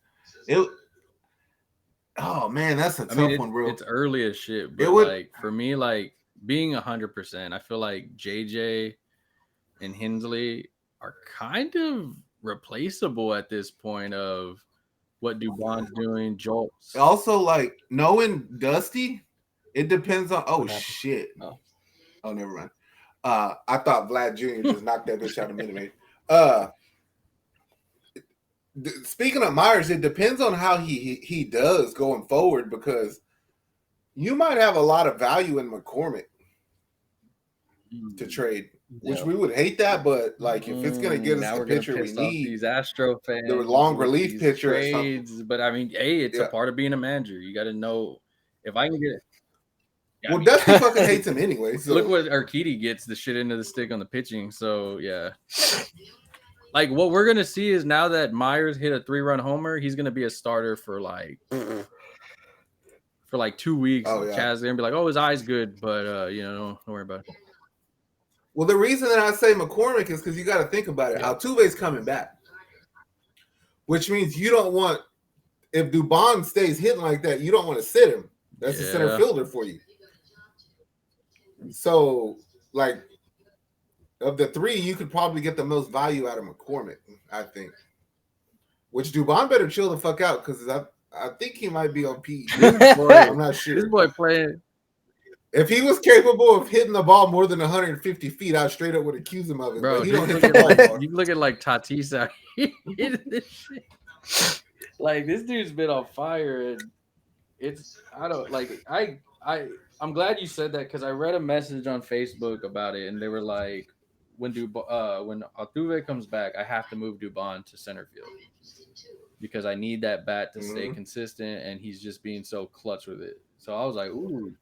Oh, man, that's a tough one, bro. It's early as shit. But for me, being 100%, I feel like JJ and Hensley are kind of replaceable at this point of what Dubon's doing. Jolt. Also, knowing Dusty, It depends on. Oh What happened? shit. Oh. Oh, never mind. I thought Vlad Jr. just knocked that bitch out a minute. Speaking of Myers, it depends on how he does going forward because you might have a lot of value in McCormick to trade, which we would hate that, but like if it's gonna get us the pitcher we need, these Astro fans, the long relief pitcher trades. But I mean, hey, it's a part of being a manager. You got to know if I can get. Well, Dusty fucking hates him anyway. So. Look what Urquidy gets the shit into the stick on the pitching. So yeah. Like what we're gonna see is now that Myers hit a 3-run homer, he's gonna be a starter for like 2 weeks. Oh, yeah. Chaz's gonna be like, "Oh, his eye's good," but don't worry about it. Well, the reason that I say McCormick is because you got to think about it. Altuve's coming back, which means you don't want if Dubon stays hitting like that, you don't want to sit him. That's the center fielder for you. So, like. Of the three, you could probably get the most value out of McCormick, I think. Which Dubon better chill the fuck out because I think he might be on PE. I'm not sure. This boy playing. If he was capable of hitting the ball more than 150 feet, I straight up would accuse him of it. Bro, but he don't hit the ball. You look at like Tatis out here. This shit. Like this dude's been on fire, and I'm glad you said that because I read a message on Facebook about it, and they were like, when Altuve comes back, I have to move Dubon to center field because I need that bat to stay consistent, and he's just being so clutch with it. So I was like, ooh.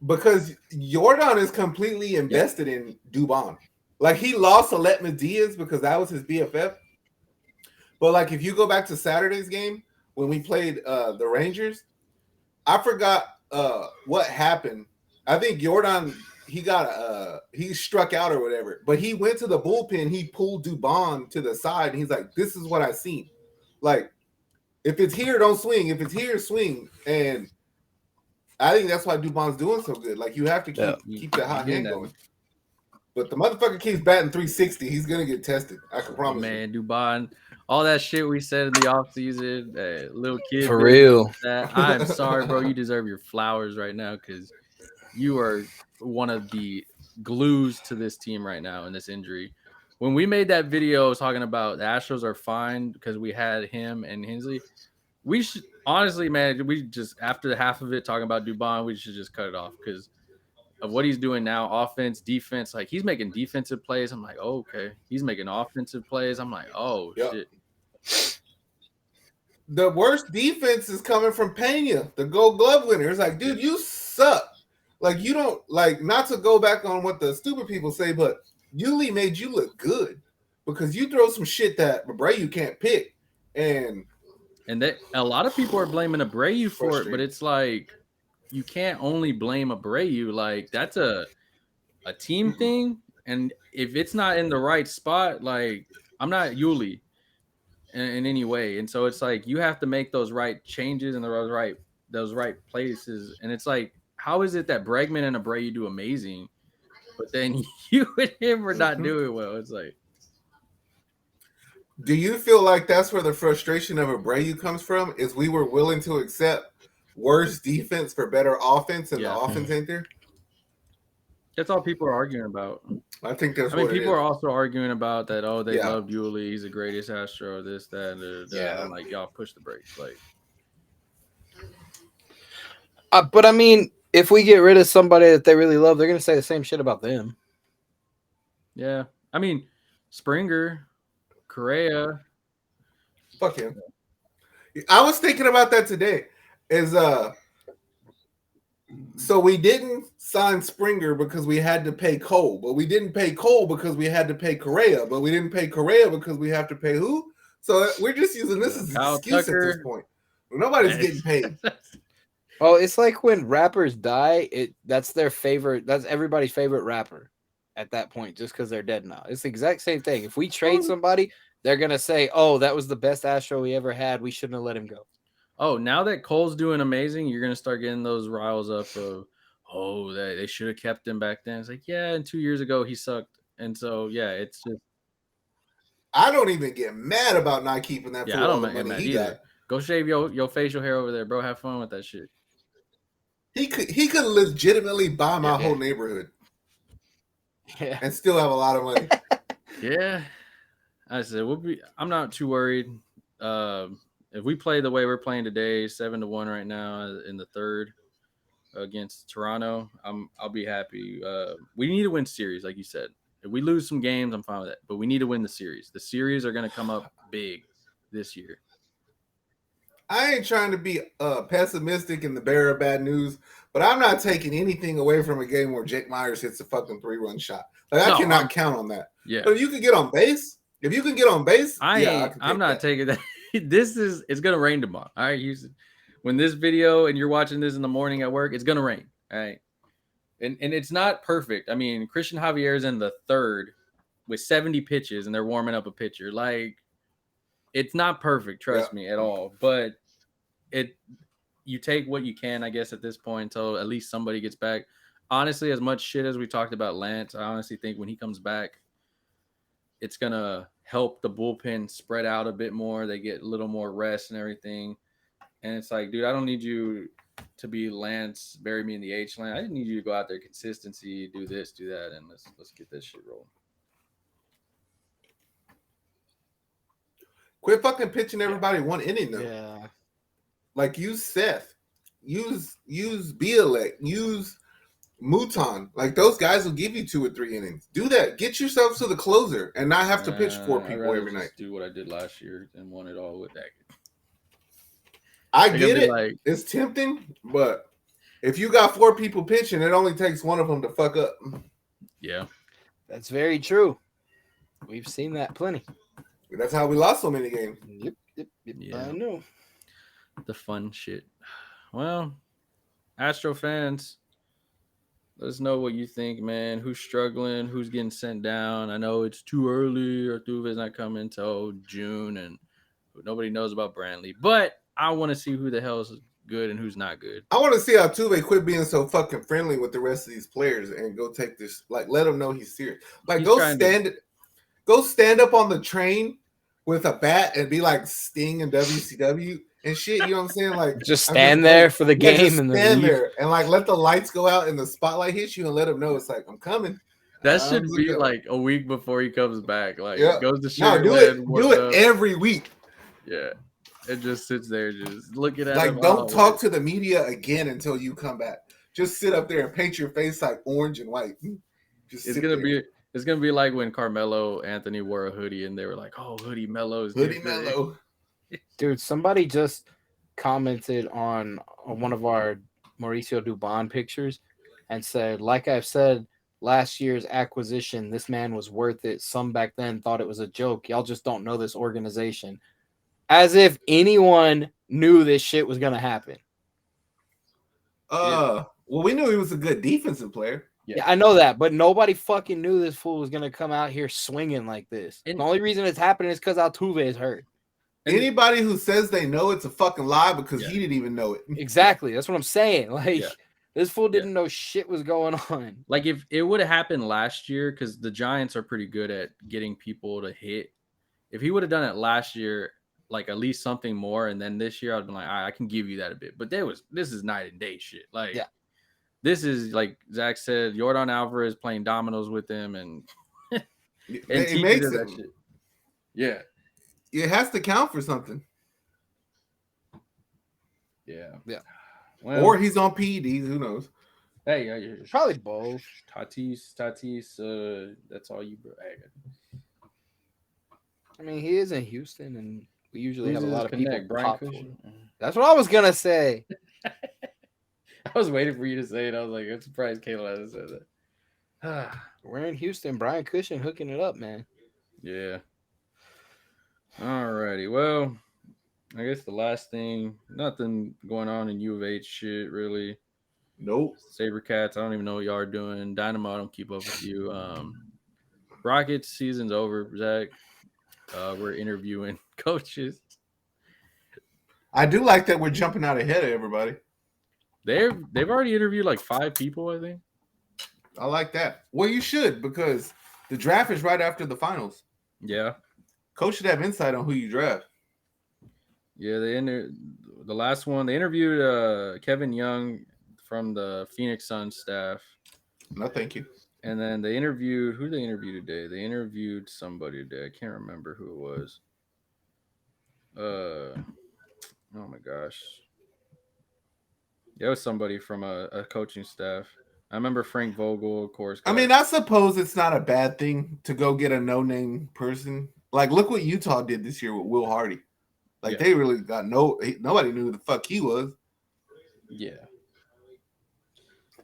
Because Jordan is completely invested in Dubon. Like, he lost Aletma Diaz because that was his BFF. But, like, if you go back to Saturday's game when we played the Rangers, I forgot what happened. I think Jordan – he struck out or whatever, but he went to the bullpen. He pulled Dubon to the side, and he's like, "This is what I seen. Like, if it's here, don't swing. If it's here, swing." And I think that's why Dubon's doing so good. Like, you have to keep that hot hand going. But the motherfucker keeps batting 360. He's gonna get tested. I can promise. Man, Dubon, all that shit we said in the offseason, little kid. For real. I'm sorry, bro. You deserve your flowers right now because you are one of the glues to this team right now in this injury. When we made that video talking about the Astros are fine because we had him and Hensley, we should honestly, man, we just after half of it talking about Dubon, we should just cut it off because of what he's doing now, offense, defense. Like he's making defensive plays. I'm like, oh, okay. He's making offensive plays. I'm like, oh shit. The worst defense is coming from Pena, the Gold Glove winner. It's like, dude, you suck. Like, you don't, like, not to go back on what the stupid people say, but Yuli made you look good because you throw some shit that Abreu can't pick. And that a lot of people are blaming Abreu for it, but it's like, you can't only blame Abreu. Like, that's a team thing. And if it's not in the right spot, like, I'm not Yuli in any way. And so it's like, you have to make those right changes in those right places. And it's like, how is it that Bregman and Abreu do amazing, but then you and him are not doing well? It's like, do you feel like that's where the frustration of Abreu comes from? Is we were willing to accept worse defense for better offense, and the offense ain't there? That's all people are arguing about. I think that's. People are also arguing about that. Oh, they love Yuli. He's the greatest Astro. This, that, that. I'm like, y'all push the brakes, like. But I mean, if we get rid of somebody that they really love, they're going to say the same shit about them. Yeah. I mean, Springer, Correa. Fuck him. I was thinking about that today. So we didn't sign Springer because we had to pay Cole, but we didn't pay Cole because we had to pay Correa, but we didn't pay Correa because we have to pay who? So we're just using this as an excuse Tucker. At this point. Nobody's getting paid. Oh, it's like when rappers die, that's their favorite, that's everybody's favorite rapper at that point, just because they're dead now. It's the exact same thing. If we trade somebody, they're going to say, oh, that was the best Astro we ever had. We shouldn't have let him go. Oh, now that Cole's doing amazing, you're going to start getting those riles up of, oh, they should have kept him back then. It's like, yeah, and 2 years ago he sucked. And so, yeah, it's just. I don't even get mad about not keeping that. Yeah, I don't get mad either. Go shave your facial hair over there, bro. Have fun with that shit. He could legitimately buy my whole neighborhood and still have a lot of money. Yeah. I said I'm not too worried. If we play the way we're playing today, 7-1 right now in the third against Toronto, I'll be happy. We need to win series, like you said. If we lose some games, I'm fine with that. But we need to win the series. The series are going to come up big this year. I ain't trying to be pessimistic and the bearer of bad news, but I'm not taking anything away from a game where Jake Myers hits a fucking 3-run shot. Like I cannot count on that. Yeah. But if you can get on base, I'm not taking that. It's gonna rain tomorrow. All right, Houston. When this video and you're watching this in the morning at work, it's gonna rain. All right. And it's not perfect. I mean, Christian Javier's in the third with 70 pitches and they're warming up a pitcher. Like, it's not perfect, trust me, at all. But you take what you can, I guess, at this point until at least somebody gets back. Honestly, as much shit as we talked about Lance, I honestly think when he comes back, it's going to help the bullpen spread out a bit more. They get a little more rest and everything. And it's like, dude, I don't need you to be Lance, bury me in the H line. I just need you to go out there, consistency, do this, do that, and let's get this shit rolling. Quit fucking pitching everybody one inning though. Yeah. Like use Seth, use Bielek, use Mouton. Like those guys will give you 2 or 3 innings. Do that. Get yourself to the closer and not have to pitch 4 people every night. Do what I did last year and won it all with that. I get it. It's tempting, but if you got 4 people pitching, it only takes one of them to fuck up. Yeah, that's very true. We've seen that plenty. That's how we lost so many games. Yep. Yeah. I know. The fun shit. Well, Astro fans, let us know what you think, man. Who's struggling? Who's getting sent down? I know it's too early. Artuve's not coming until June, and nobody knows about Brantley. But I want to see who the hell is good and who's not good. I want to see Altuve quit being so fucking friendly with the rest of these players and go take this. Like, let him know he's serious. Like, go stand up on the train with a bat and be like Sting and WCW and shit. You know what I'm saying? Like, just stand there for the game and stand there and like let the lights go out and the spotlight hits you and let him know it's like I'm coming. That should be like a week before he comes back. Like, goes to shoot. Do it every week. Yeah. It just sits there, just looking at like, don't talk to the media again until you come back. Just sit up there and paint your face like orange and white. It's gonna be like when Carmelo Anthony wore a hoodie and they were like, "Oh, hoodie Melo's hoodie Melo." Dude, somebody just commented on one of our Mauricio Dubon pictures and said, "Like I've said, last year's acquisition, this man was worth it. Some back then thought it was a joke. Y'all just don't know this organization." As if anyone knew this shit was gonna happen. Well, we knew he was a good defensive player. Yeah, I know that, but nobody fucking knew this fool was gonna come out here swinging like this. And the only reason it's happening is because Altuve is hurt. Anybody who says they know it's a fucking lie because he didn't even know it. Exactly, that's what I'm saying. Like this fool didn't know shit was going on. Like if it would have happened last year, because the Giants are pretty good at getting people to hit. If he would have done it last year, like at least something more, and then this year I'd been like, all right, I can give you that a bit. But this is night and day shit. Like, this is like Zach said, Yordan Alvarez playing dominoes with him, and it makes that shit. Yeah, it has to count for something. Yeah. Well, or he's on PEDs. Who knows? Hey, probably both. Tatis. That's all you, bro. I mean, he is in Houston, and we usually have a lot of people. Brian That's what I was gonna say. I was waiting for you to say it. I was like, I'm surprised Kayla hasn't said that. We're in Houston. Brian Cushing hooking it up, man. Yeah. All righty. Well, I guess the last thing, nothing going on in U of H shit, really. Nope. Sabercats, I don't even know what y'all are doing. Dynamo, I don't keep up with you. Rockets season's over, Zach. We're interviewing coaches. I do like that we're jumping out ahead of everybody. They've already interviewed like 5 people, I think. I like that. Well, you should, because the draft is right after the finals. Yeah. Coach should have insight on who you draft. Yeah, the last one, they interviewed Kevin Young from the Phoenix Suns staff. No, thank you. And then they interviewed who they interviewed today. They interviewed somebody today. I can't remember who it was. Oh my gosh. It was somebody from a coaching staff. I remember Frank Vogel, of course. I mean, I suppose it's not a bad thing to go get a no-name person. Like, look what Utah did this year with Will Hardy. Like, they really got nobody knew who the fuck he was. Yeah.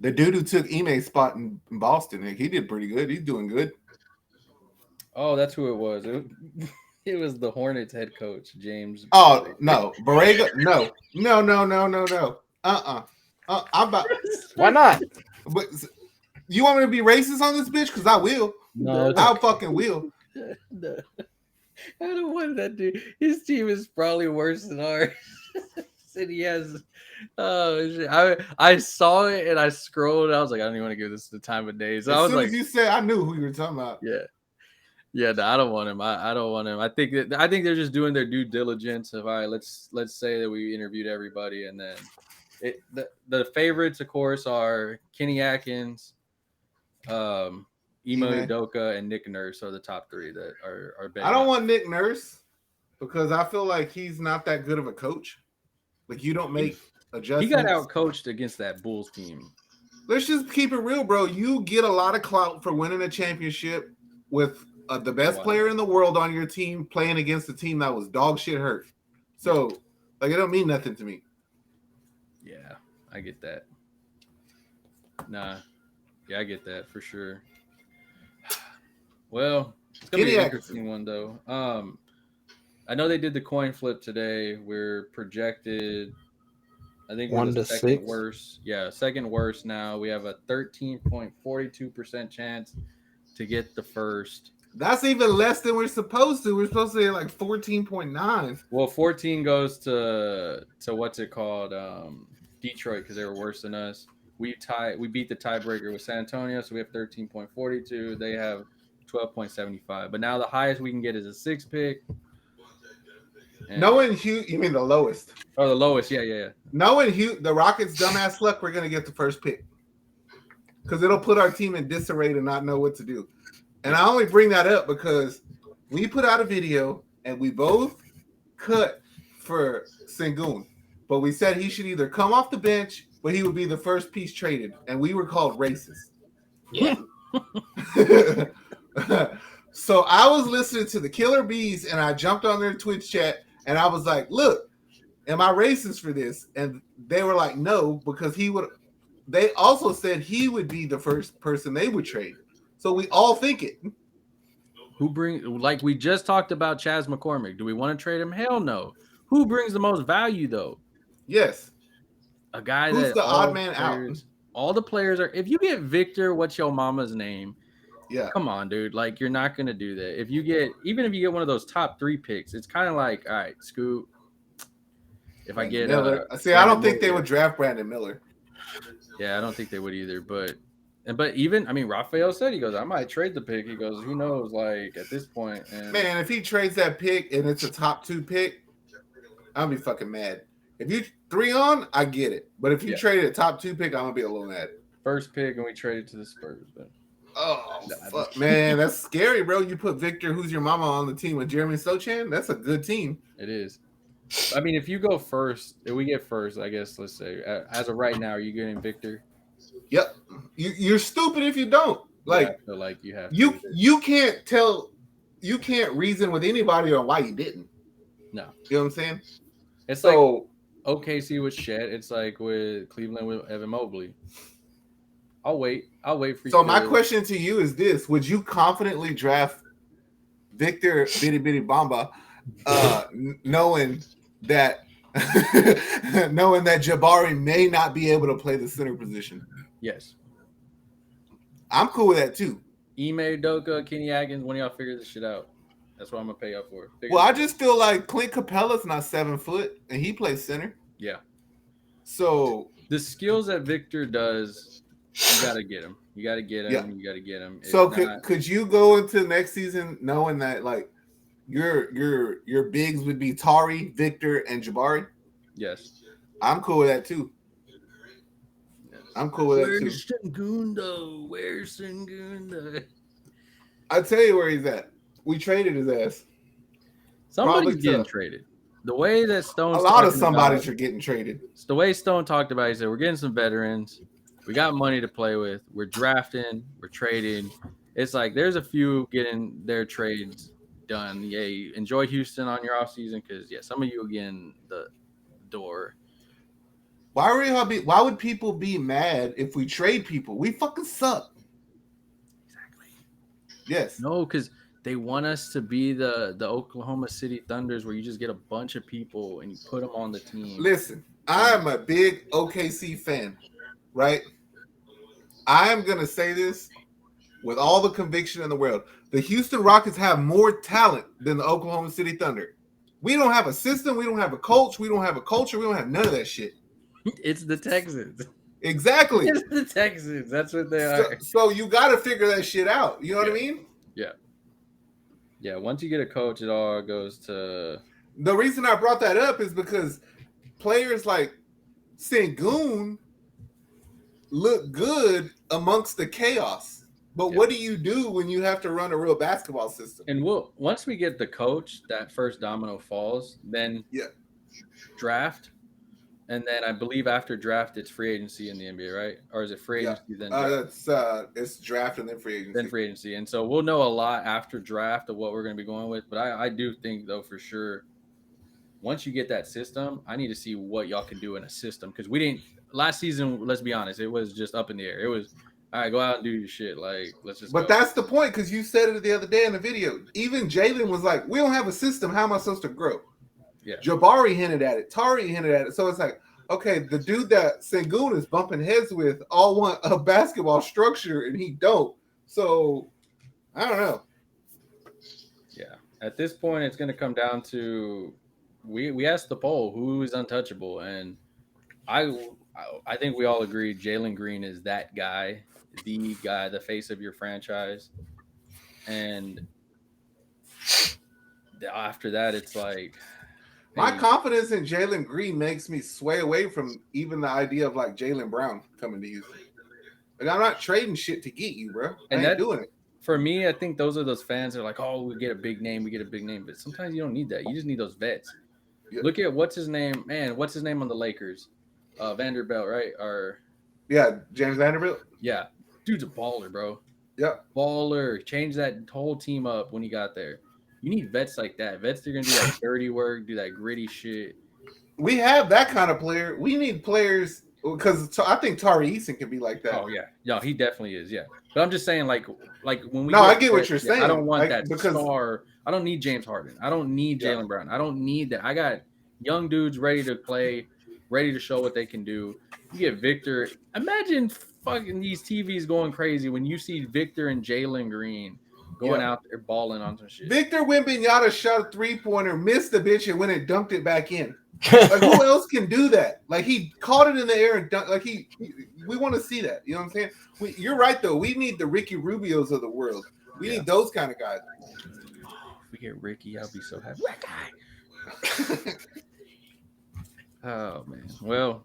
The dude who took Ime's spot in Boston, he did pretty good. He's doing good. Oh, that's who it was. It was the Hornets head coach, James. Oh, no. Borrega? No. I'm about. Why not? But you want me to be racist on this bitch? Because I will. No, I fucking will. No. I don't want that dude. His team is probably worse than ours. And he has. Oh shit! I saw it and I scrolled. And I was like, I don't even want to give this the time of day. So as I was soon like, as you said, I knew who you were talking about. Yeah. No, I don't want him. I don't want him. I think they're just doing their due diligence of all right. Let's say that we interviewed everybody, and then the favorites, of course, are Kenny Atkins, Imo Udoka, and Nick Nurse are the top three that are big. I don't want Nick Nurse because I feel like he's not that good of a coach. Like, you don't make adjustments. He got out coached against that Bulls team. Let's just keep it real, bro. You get a lot of clout for winning a championship with the best player in the world on your team playing against a team that was dog shit hurt. So, like, it don't mean nothing to me. Yeah, I get that. Nah. Yeah, I get that for sure. Well, it's going to be an interesting one, though. I know they did the coin flip today. We're projected, I think, 1 we're the to second 6. worst. Yeah, second worst now. We have a 13.42% chance to get the first. That's even less than we're supposed to. We're supposed to get like 14.9. Well, 14 goes to what's it called? Detroit, because they were worse than us. We beat the tiebreaker with San Antonio, so we have 13.42. They have 12.75. But now the highest we can get is a 6 pick. Knowing you mean the lowest? Oh, the lowest, yeah. Knowing the Rockets' dumbass luck, we're gonna get the first pick because it'll put our team in disarray to not know what to do. And I only bring that up because we put out a video and we both cut for Sengun, but we said he should either come off the bench, but he would be the first piece traded, and we were called racist. Yeah. So I was listening to the Killer Bees, and I jumped on their Twitch chat, and I was like, "Look, am I racist for this?" And they were like, "No," because he would. They also said he would be the first person they would trade. So we all think it. Like we just talked about Chaz McCormick. Do we want to trade him? Hell no. Who brings the most value though? Yes. A guy who's that the odd man out. All the players are. If you get Victor, what's your mama's name? Yeah. Come on, dude. Like you're not gonna do that. If you get one of those top 3 picks, it's kind of like, all right, Scoot. If I get Miller, I don't think they would draft Brandon Miller. Yeah, I don't think they would either. But even, I mean, Raphael said, he goes, I might trade the pick. He goes, who knows? Like at this point, and man, if he trades that pick and it's a top 2 pick, I'll be fucking mad. If you 3 on, I get it. But if you trade a top 2 pick, I'm gonna be a little mad. First pick, and we traded to the Spurs. But fuck, man, that's scary, bro. You put Victor, who's your mama, on the team with Jeremy Sochan. That's a good team. It is. I mean, if you go first, if we get first, I guess let's say as of right now, are you getting Victor? Yep. You're stupid if you don't. Like, I feel like you have. You can't reason with anybody on why you didn't. No. You know what I'm saying? It's like OKC with Shed. It's like with Cleveland with Evan Mobley. I'll wait for you. So my question to you is this: would you confidently draft Victor Bitty Bitty Bamba, knowing that Jabari may not be able to play the center position? Yes. I'm cool with that too. Ime Udoka, Kenny Atkins, when y'all figure this shit out. That's what I'm gonna pay y'all for. I just feel like Clint Capella's not 7 foot and he plays center. Yeah. So the skills that Victor does, you gotta get him. You gotta get him. Yeah. You gotta get him. So could you go into next season knowing that like your bigs would be Tari, Victor, and Jabari? Yes. I'm cool with that too. Yeah. I'm cool with that too. Where's Sengundo? I'll tell you where he's at. We traded his ass. Somebody's getting traded. The way that Stone's a lot of talking somebodies about, are getting traded. it's the way Stone talked about it. He said, we're getting some veterans. We got money to play with. We're drafting. We're trading. It's like there's a few getting their trades done. Yay. Enjoy Houston on your offseason because, yeah, some of you are getting the door. Why would people be mad if we trade people? We fucking suck. Exactly. Yes. No, because they want us to be the Oklahoma City Thunders where you just get a bunch of people and you put them on the team. Listen, I'm a big OKC fan, right? I'm going to say this with all the conviction in the world. The Houston Rockets have more talent than the Oklahoma City Thunder. We don't have a system. We don't have a coach. We don't have a culture. We don't have none of that shit. It's the Texans. Exactly. It's the Texans. That's what they are. So you got to figure that shit out. You know what I mean? Yeah. Yeah, once you get a coach, it all goes to... The reason I brought that up is because players like Sengun look good amongst the chaos. But what do you do when you have to run a real basketball system? And once we get the coach, that first domino falls, then draft. And then I believe after draft, it's free agency in the NBA, right? Or is it free agency then draft? It's draft and then free agency. Then free agency. And so we'll know a lot after draft of what we're going to be going with. But I do think, though, for sure, once you get that system, I need to see what y'all can do in a system. Because we didn't – last season, let's be honest, it was just up in the air. It was, all right, go out and do your shit. Like, let's just But that's the point because you said it the other day in the video. Even Jalen was like, we don't have a system. How am I supposed to grow? Yeah. Jabari hinted at it. Tari hinted at it. So it's like, okay, the dude that Sengun is bumping heads with all want a basketball structure and he don't. So I don't know. Yeah. At this point, it's going to come down to we asked the poll who is untouchable, and I think we all agree Jalen Green is that guy, the face of your franchise, and after that, it's like. My confidence in Jalen Green makes me sway away from even the idea of like Jaylen Brown coming to Houston. Like I'm not trading shit to get you, bro. I ain't doing it. For me, I think those are those fans that are like, oh, we get a big name. But sometimes you don't need that. You just need those vets. Yeah. Look at what's his name on the Lakers? Vanderbilt, right? James Vanderbilt. Yeah. Dude's a baller, bro. Yep. Baller. Changed that whole team up when he got there. You need vets like that. Vets that are going to do that dirty work, do that gritty shit. We have that kind of player. We need players because I think Tari Eason can be like that. Oh, yeah. No, he definitely is, yeah. But I'm just saying, like when we I get what you're saying. I don't want that star. I don't need James Harden. I don't need Jaylen Brown. I don't need that. I got young dudes ready to play, ready to show what they can do. You get Victor. Imagine fucking these TVs going crazy when you see Victor and Jalen Green going out there balling on some shit. Victor Wembanyama shot a 3-pointer, missed the bitch, and went and dunked it back in. Like who else can do that? Like he caught it in the air and dunked. Like we want to see that. You know what I'm saying? You're right though. We need the Ricky Rubios of the world. We need those kind of guys. If we get Ricky, I'll be so happy. Oh man. Well,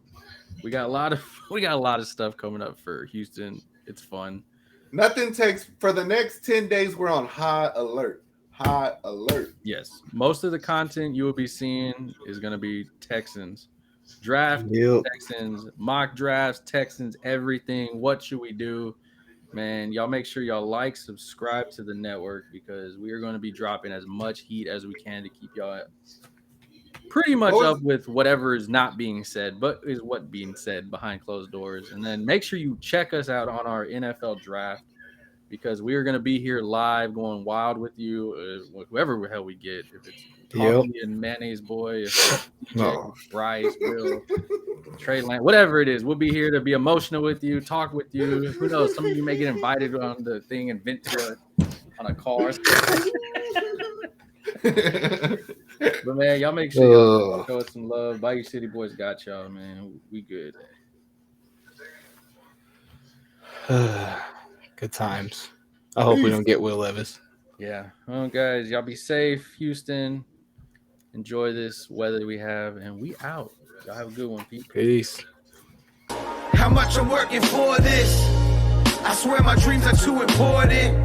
we got a lot of stuff coming up for Houston. It's fun. Nothing takes for the next 10 days. We're on high alert. High alert. Yes. Most of the content you will be seeing is going to be Texans draft, Texans mock drafts, Texans everything. What should we do? Man, y'all make sure y'all like, subscribe to the network because we are going to be dropping as much heat as we can to keep y'all pretty much up with whatever is not being said, but is what being said behind closed doors. And then make sure you check us out on our NFL draft because we are going to be here live going wild with you, whoever the hell we get. If it's Tommy and Mayonnaise Boy, if it's Bryce, Will, Trey Lance, whatever it is, we'll be here to be emotional with you, talk with you. Who knows? Some of you may get invited on the thing and vent to on a car. But man, y'all make sure y'all show us some love. Bayou City Boys got y'all, man. We good. Good times. I hope we don't get Will Levis. Yeah. Well, guys, y'all be safe. Houston, enjoy this weather we have, and we out. Y'all have a good one, Pete. Peace. how much I'm working for this. I swear my dreams are too important.